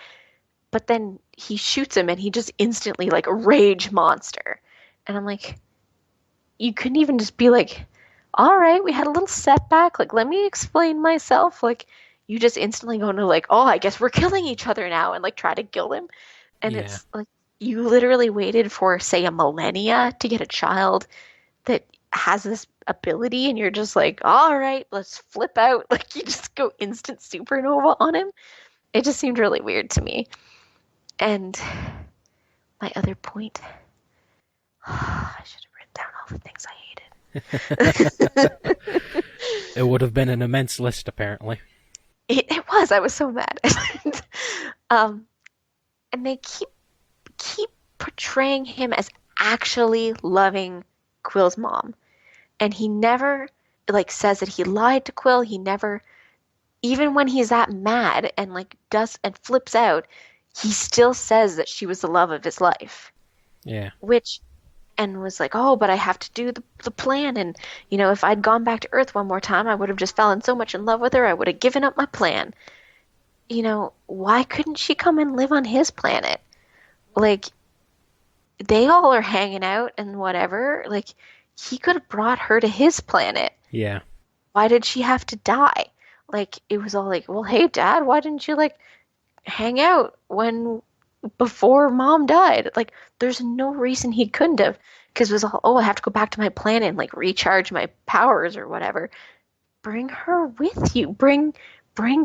But then he shoots him, and he just instantly like a rage monster. And I'm like, you couldn't even just be like, all right, we had a little setback. Like, let me explain myself. Like, you just instantly go into like, oh, I guess we're killing each other now, and like try to kill him. And Yeah. it's like, you literally waited for, say, a millennia to get a child that has this ability, and you're just like, all right, let's flip out. Like, you just go instant supernova on him. It just seemed really weird to me. And my other point, I should have written down all the things I hated. it would have been an immense list, apparently. It was. I was so mad. And they keep portraying him as actually loving Quill's mom. And he never like says that he lied to Quill. He never, even when he's that mad and like does and flips out, he still says that she was the love of his life. Yeah. And was like, oh, but I have to do the plan. And, if I'd gone back to Earth one more time, I would have just fallen so much in love with her, I would have given up my plan. Why couldn't she come and live on his planet? Like, they all are hanging out and whatever. Like, he could have brought her to his planet. Yeah. Why did she have to die? Like, it was all like, well, hey, Dad, why didn't you, like, hang out before Mom died? Like, there's no reason he couldn't have. Because it was all, I have to go back to my planet and, like, recharge my powers or whatever. Bring her with you. Bring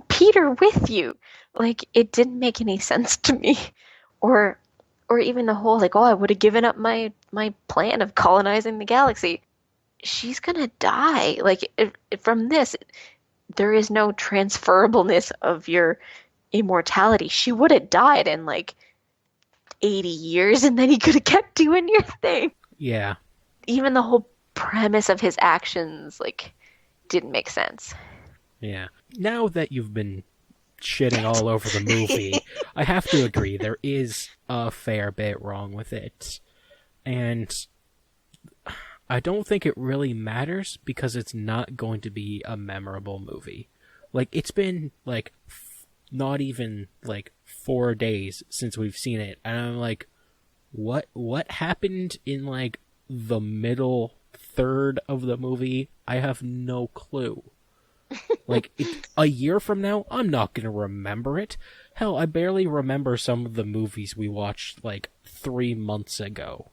Peter with you. Like, it didn't make any sense to me. Or even the whole, like, I would have given up my plan of colonizing the galaxy. She's gonna die. Like, from this, there is no transferableness of your immortality. She would have died in, like, 80 years, and then he could have kept doing your thing. Yeah. Even the whole premise of his actions, like, didn't make sense. Yeah. Now that you've been shitting all over the movie, I have to agree, there is a fair bit wrong with it. And I don't think it really matters because it's not going to be a memorable movie. Like, it's been, like, not even, like, 4 days since we've seen it. And I'm like, what happened in, like, the middle third of the movie? I have no clue. Like, a year from now, I'm not going to remember it. Hell, I barely remember some of the movies we watched, like, 3 months ago.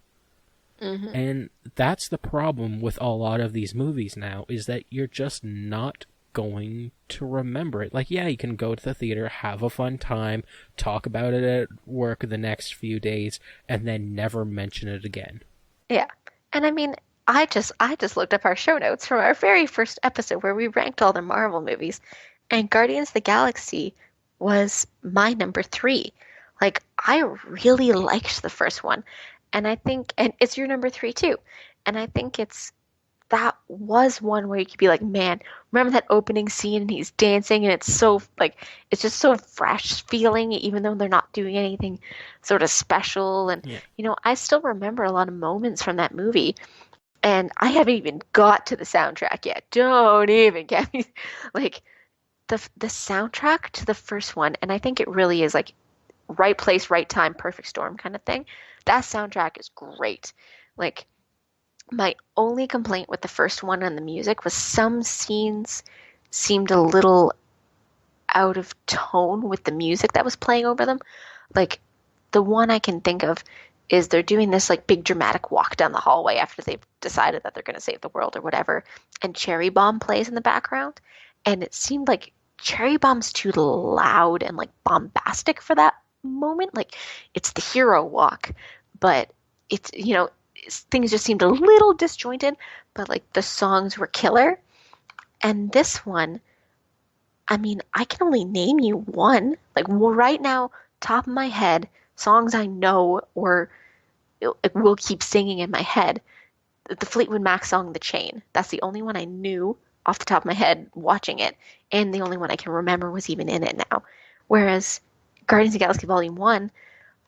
Mm-hmm. And that's the problem with a lot of these movies now, is that you're just not going to remember it. Like, yeah, you can go to the theater, have a fun time, talk about it at work the next few days, and then never mention it again. Yeah. And I mean, I just looked up our show notes from our very first episode where we ranked all the Marvel movies, and Guardians of the Galaxy was my number 3. Like, I really liked the first one, and I think, and it's your number 3 too, and I think that was one where you could be like, man, remember that opening scene and he's dancing and it's so, like, it's just so fresh feeling, even though they're not doing anything sort of special. And, I still remember a lot of moments from that movie. And I haven't even got to the soundtrack yet. Don't even get me. Like, the soundtrack to the first one, and I think it really is, like, right place, right time, perfect storm kind of thing. That soundtrack is great. Like, my only complaint with the first one on the music was some scenes seemed a little out of tone with the music that was playing over them. Like, the one I can think of is they're doing this like big dramatic walk down the hallway after they've decided that they're going to save the world or whatever, and Cherry Bomb plays in the background, and it seemed like Cherry Bomb's too loud and like bombastic for that moment. Like, it's the hero walk, but it's, things just seemed a little disjointed, but like the songs were killer. And this one, I mean, I can only name you one. Like, well, right now, top of my head, songs I know or will keep singing in my head. The Fleetwood Mac song, The Chain. That's the only one I knew off the top of my head watching it, and the only one I can remember was even in it now. Whereas Guardians of the Galaxy Volume 1,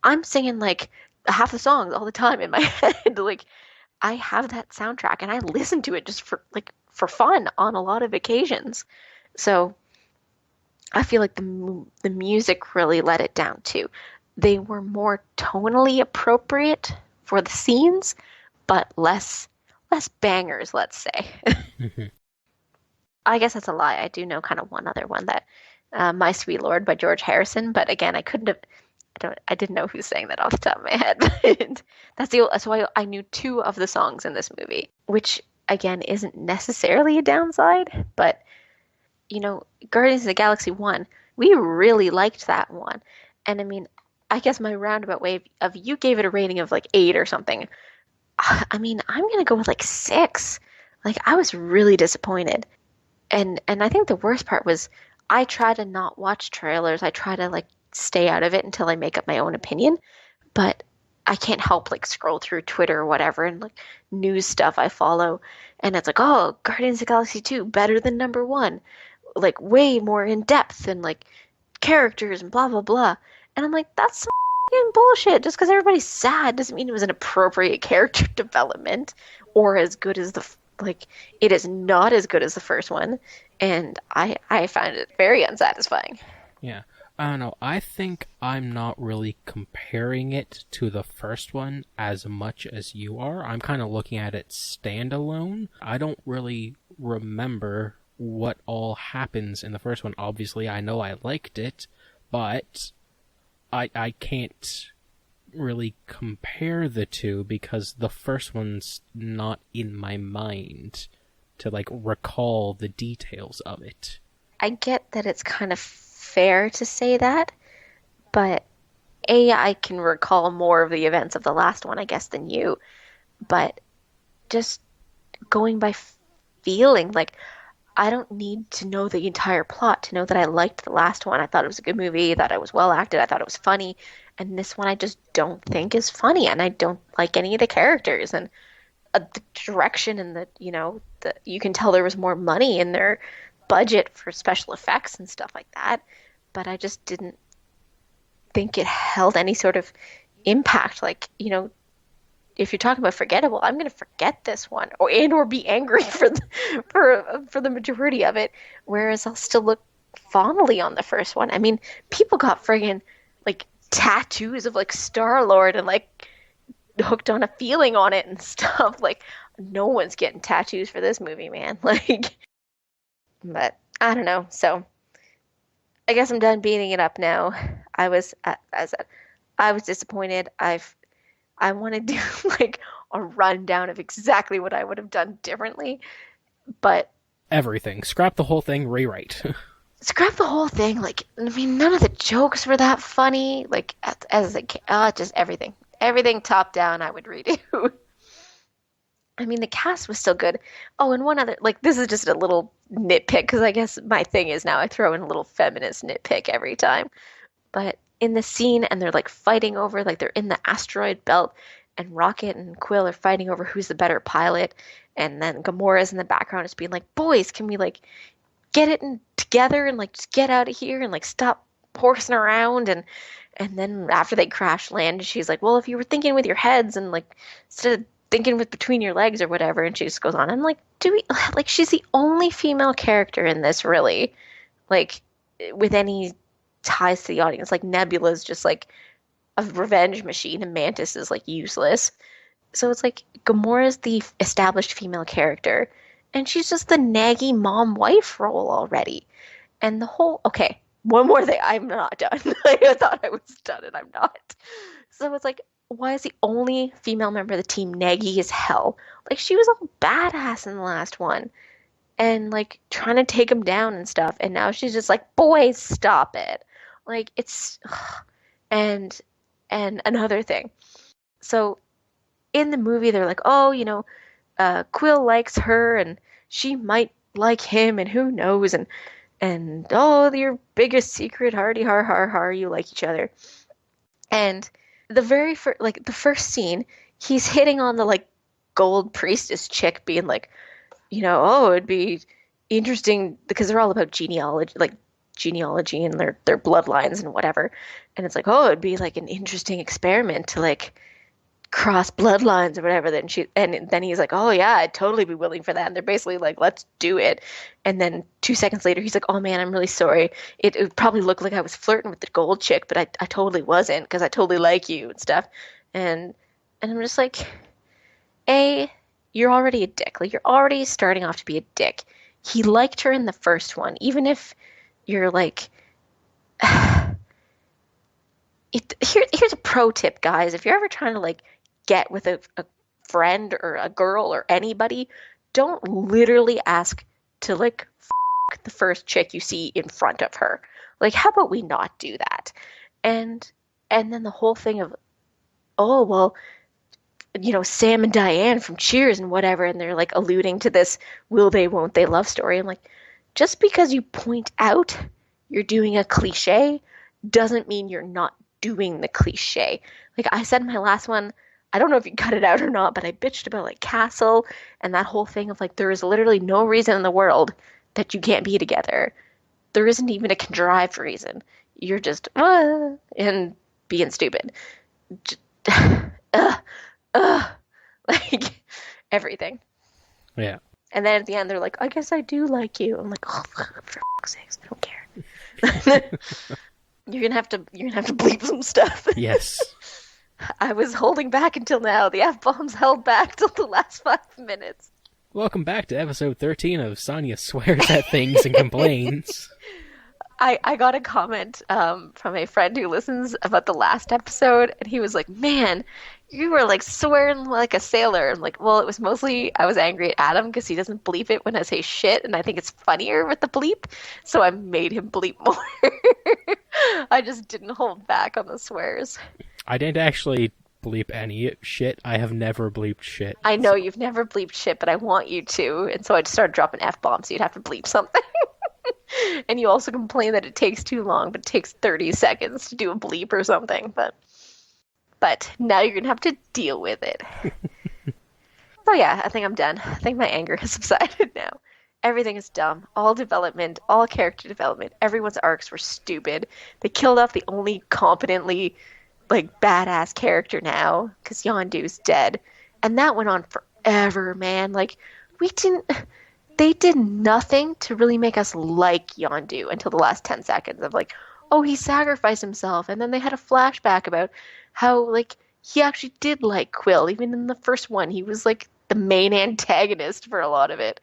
I'm singing like half the songs all the time in my head. Like, I have that soundtrack and I listen to it just for fun on a lot of occasions. So I feel like the music really let it down too. They were more tonally appropriate for the scenes, but less bangers, let's say. Mhm. I guess that's a lie. I do know kind of one other one, that My Sweet Lord by George Harrison, but again, I didn't know who sang that off the top of my head. That's why I knew two of the songs in this movie, which again isn't necessarily a downside, but Guardians of the Galaxy 1, we really liked that one. And I mean, I guess my roundabout way of you gave it a rating of like 8 or something. I mean, I'm going to go with like 6. Like, I was really disappointed. And I think the worst part was I try to not watch trailers. I try to like stay out of it until I make up my own opinion. But I can't help like scroll through Twitter or whatever and like news stuff I follow. And it's like, oh, Guardians of the Galaxy 2, better than number 1. Like, way more in depth and like characters and blah blah blah. And I'm like, that's some fucking bullshit. Just because everybody's sad doesn't mean it was an appropriate character development or as good as like, it is not as good as the first one, and I find it very unsatisfying. Yeah. I don't know. I think I'm not really comparing it to the first one as much as you are. I'm kind of looking at it standalone. I don't really remember what all happens in the first one. Obviously, I know I liked it, but I can't really compare the two because the first one's not in my mind to like recall the details of it. I get that it's kind of fair to say that, but I can recall more of the events of the last one, I guess, than you. But just going by feeling, like, I don't need to know the entire plot to know that I liked the last one. I thought it was a good movie, that it was well acted, I thought it was funny. And this one I just don't think is funny, and I don't like any of the characters. And the direction and you can tell there was more money in their budget for special effects and stuff like that. But I just didn't think it held any sort of impact. Like, if you're talking about forgettable, I'm going to forget this one or be angry for the majority of it, whereas I'll still look fondly on the first one. I mean, people got friggin' like tattoos of like Star-Lord and like hooked on a feeling on it and stuff. Like, no one's getting tattoos for this movie, man. Like, but I don't know. So I guess I'm done beating it up now. I was, as I said, I was disappointed. I want to do like a rundown of exactly what I would have done differently, but Everything. Scrap the whole thing, rewrite. scrap the whole thing. Like, I mean, none of the jokes were that funny. Like, just everything top down, I would redo. I mean, the cast was still good. Oh, and one other, like, this is just a little nitpick, because I guess my thing is now I throw in a little feminist nitpick every time. But in the scene, and they're like fighting over, like, they're in the asteroid belt, and Rocket and Quill are fighting over who's the better pilot, and then Gamora's in the background is being like, boys, can we like get it together and like just get out of here and like stop horsing around? And then after they crash land, she's like, well, if you were thinking with your heads and like instead of thinking with between your legs or whatever, and she just goes on. I'm like, she's the only female character in this, really, like, with any ties to the audience. Like Nebula's just like a revenge machine and Mantis is like useless. So it's like Gamora's the established female character and she's just the naggy mom wife role already. And the whole okay, one more thing, I'm not done. I thought I was done and I'm not. So it's like, why is the only female member of the team naggy as hell? Like she was all badass in the last one and like trying to take him down and stuff, and now she's just like, boys, stop it. Like it's and another thing. So in the movie they're like, oh, Quill likes her and she might like him and who knows, and oh, your biggest secret, hardy har har har, you like each other. And the very first, like the first scene, he's hitting on the like gold priestess chick, being like, oh, it'd be interesting because they're all about genealogy and their bloodlines and whatever. And it's like, oh, it'd be like an interesting experiment to like cross bloodlines or whatever. Then he's like, oh yeah, I'd totally be willing for that. And they're basically like, let's do it. And then 2 seconds later, he's like, oh man, I'm really sorry. It would probably look like I was flirting with the gold chick, but I totally wasn't because I totally like you and stuff. And I'm just like, you're already a dick. Like, you're already starting off to be a dick. He liked her in the first one, even if you're like, here's a pro tip, guys. If you're ever trying to like get with a friend or a girl or anybody, don't literally ask to like the first chick you see in front of her. Like, how about we not do that? And then the whole thing of, oh well, Sam and Diane from Cheers and whatever, and they're like alluding to this will they, won't they love story. I'm like, just because you point out you're doing a cliche doesn't mean you're not doing the cliche. Like I said in my last one, I don't know if you cut it out or not, but I bitched about like Castle and that whole thing of like, there is literally no reason in the world that you can't be together. There isn't even a contrived reason. You're just and being stupid. Like everything. Yeah. And then at the end they're like, I guess I do like you. I'm like, oh, for fuck's sakes, I don't care. You're gonna have to bleep some stuff. Yes. I was holding back until now. The F-bombs held back till the last 5 minutes. Welcome back to episode 13 of Sonia Swears at Things and Complains. I got a comment from a friend who listens about the last episode, and he was like, man, you were like swearing like a sailor. I'm like, well, it was mostly I was angry at Adam because he doesn't bleep it when I say shit, and I think it's funnier with the bleep, so I made him bleep more. I just didn't hold back on the swears. I didn't actually bleep any shit. I have never bleeped shit. I know you've never bleeped shit, but I want you to, and so I just started dropping F-bombs, so you'd have to bleep something. And you also complain that it takes too long, but it takes 30 seconds to do a bleep or something. But now you're going to have to deal with it. So yeah, I think I'm done. I think my anger has subsided now. Everything is dumb. All development, all character development, everyone's arcs were stupid. They killed off the only competently, like, badass character now, because Yondu's dead. And that went on forever, man. Like, they did nothing to really make us like Yondu until the last 10 seconds of like, oh, he sacrificed himself. And then they had a flashback about how, like, he actually did like Quill. Even in the first one, he was like the main antagonist for a lot of it.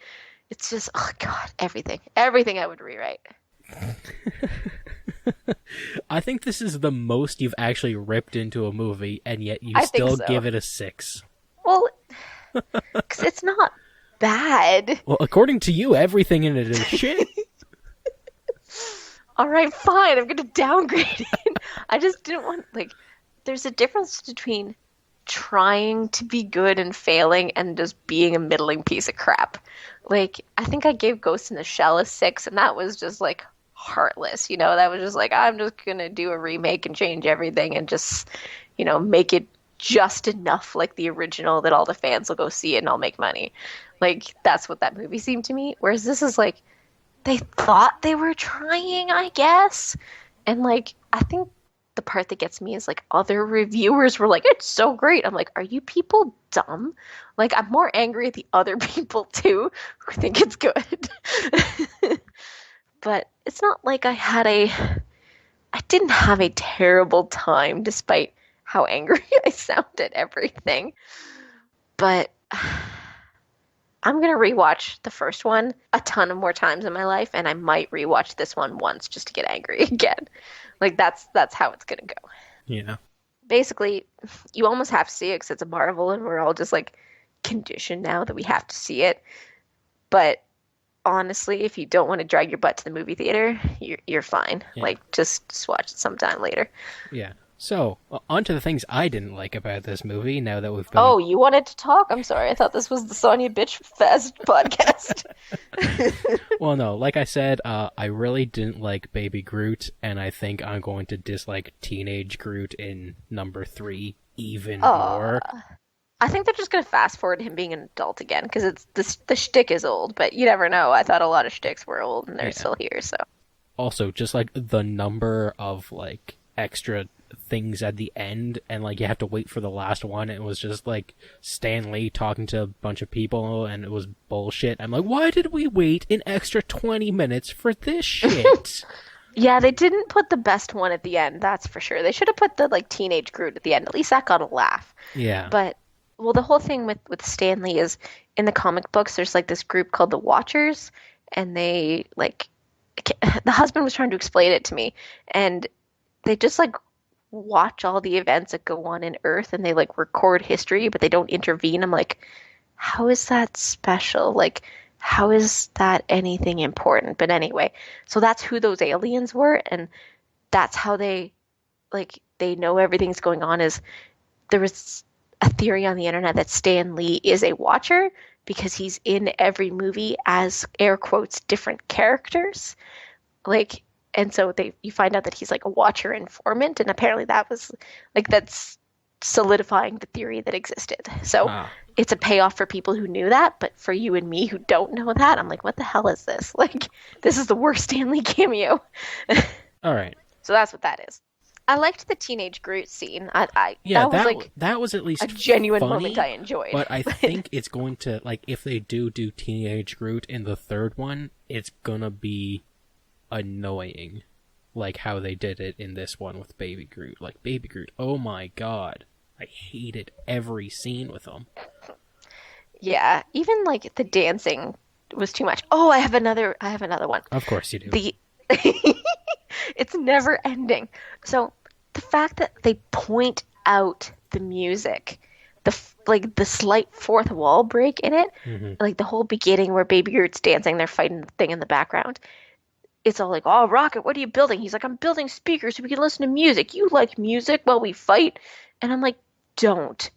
It's just, oh God, everything I would rewrite. I think this is the most you've actually ripped into a movie, and yet you I still think so. give it a 6. Well, because it's not bad. Well, according to you, everything in it is shit. All right, fine. I'm going to downgrade it. I just didn't want, like, there's a difference between trying to be good and failing and just being a middling piece of crap. Like, I think I gave Ghost in the Shell a 6, and that was just, like, heartless, That was just like, I'm just going to do a remake and change everything and just, make it just enough like the original that all the fans will go see it and I'll make money. Like, that's what that movie seemed to me. Whereas this is like, they thought they were trying, I guess. And, like, I think the part that gets me is, like, other reviewers were like, it's so great. I'm like, are you people dumb? Like, I'm more angry at the other people, too, who think it's good. But it's not like I had I didn't have a terrible time despite how angry I sound at everything. But I'm gonna rewatch the first one a ton of more times in my life, and I might rewatch this one once just to get angry again. Like that's how it's gonna go. Yeah. Basically, you almost have to see it because it's a Marvel, and we're all just like conditioned now that we have to see it. But honestly, if you don't want to drag your butt to the movie theater, you're fine. Yeah. Like just watch it sometime later. Yeah. So, on to the things I didn't like about this movie now that we've been... Oh, you wanted to talk? I'm sorry. I thought this was the Sonya Bitch Fest podcast. Well, no, like I said, I really didn't like Baby Groot, and I think I'm going to dislike Teenage Groot in number 3 even more. I think they're just gonna fast forward him being an adult again because it's the shtick is old, but you never know. I thought a lot of shticks were old and they're still here. So Also, just like the number of like extra things at the end, and like you have to wait for the last one. It was just like Stan Lee talking to a bunch of people, and it was bullshit. I'm like, why did we wait an extra 20 minutes for this shit? yeah, they didn't put the best one at the end. That's for sure. They should have put the like teenage Groot at the end. At least that got a laugh. Yeah. But well, the whole thing with Stan Lee is in the comic books. There's like this group called the Watchers, and they like the husband was trying to explain it to me, and they just like watch all the events that go on in Earth, and they like record history, but they don't intervene. I'm like, how is that special? Like, how is that anything important? But anyway, so that's who those aliens were, and that's how they know everything's going on. Is there was a theory on the internet that Stan Lee is a watcher because he's in every movie as air quotes different characters. Like, and so you find out that he's like a watcher informant, and apparently that was like that's solidifying the theory that existed. So it's a payoff for people who knew that, but for you and me who don't know that, I'm like, what the hell is this? Like, this is the worst Stan Lee cameo. All right. So that's what that is. I liked the teenage Groot scene. That was at least a genuine funny, moment I enjoyed. But I think it's going to, like, if they do Teenage Groot in the third one, it's gonna be annoying, like how they did it in this one with Baby Groot. Like, Baby Groot, oh my god, I hated every scene with him. Yeah, even like the dancing was too much. Oh, I have another one. Of course you do. It's never ending. So the fact that they point out the music, the slight fourth wall break in it, like the whole beginning where Baby Groot's dancing, they're fighting the thing in the background. It's all like, oh, Rocket, what are you building? He's like, I'm building speakers so we can listen to music. You like music while we fight? And I'm like, don't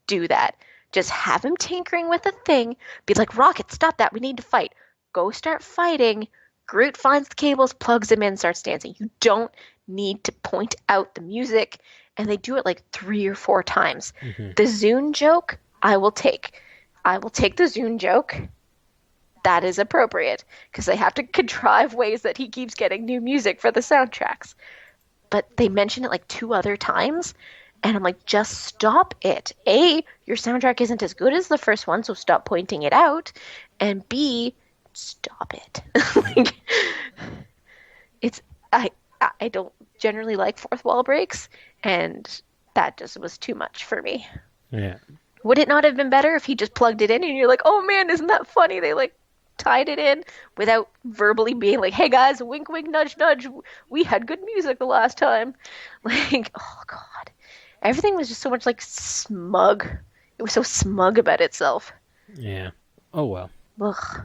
do that. Just have him tinkering with a thing. Be like, Rocket, stop that. We need to fight. Go start fighting. Groot finds the cables, plugs them in, starts dancing. You don't need to point out the music. And they do it like 3 or 4 times. The Zune joke, I will take. I will take the Zune joke. That is appropriate because they have to contrive ways that he keeps getting new music for the soundtracks. But they mention it like 2 other times, and I'm like, just stop it. A, your soundtrack isn't as good as the first one, so stop pointing it out. And B, stop it. Like, I don't generally like fourth wall breaks, and that just was too much for me. Yeah. Would it not have been better if he just plugged it in and you're like, oh man, isn't that funny? They like tied it in without verbally being like, hey guys, wink wink nudge nudge, we had good music the last time. Like, oh god, everything was just so much like smug. It was so smug about itself. Yeah. Oh well. Ugh.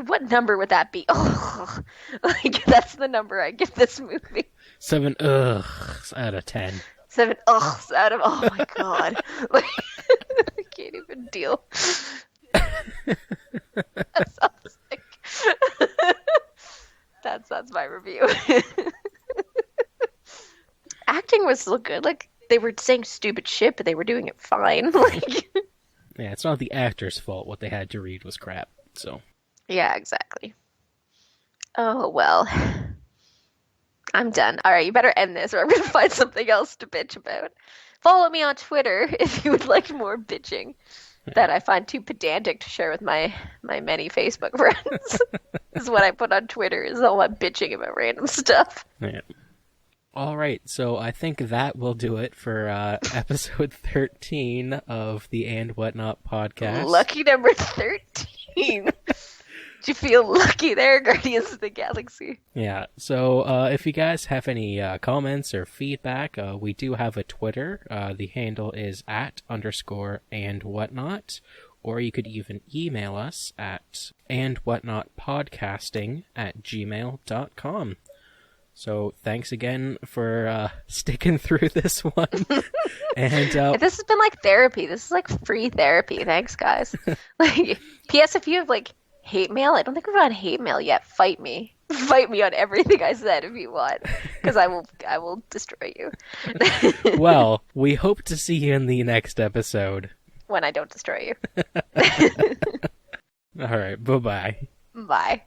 What number would that be? Oh, like that's the number I give this movie. 7 ughs out of 10. 7 ughs out of, oh my god. Like, I can't even deal. That sounds sick. That's my review. Acting was still good. Like, they were saying stupid shit, but they were doing it fine. Like, yeah, it's not the actor's fault. What they had to read was crap, so. Yeah, exactly. Oh, well. I'm done. All right, you better end this or I'm going to find something else to bitch about. Follow me on Twitter if you would like more bitching. that I find too pedantic to share with my many Facebook friends. Is what I put on Twitter, is all my bitching about random stuff. Yeah. All right, so I think that will do it for episode 13 of the And Whatnot podcast. Lucky number 13. Did you feel lucky there, Guardians of the Galaxy? Yeah, so if you guys have any comments or feedback, we do have a Twitter. The handle is @_andwhatnot, or you could even email us at andwhatnotpodcasting@gmail.com. So thanks again for sticking through this one. And This has been like therapy. This is like free therapy. Thanks, guys. Like, P.S. If you have like hate mail, I don't think we've had hate mail yet. Fight me. Fight me on everything I said if you want, because I will destroy you. well, we hope to see you in the next episode. When I don't destroy you. All right, bye-bye. Bye.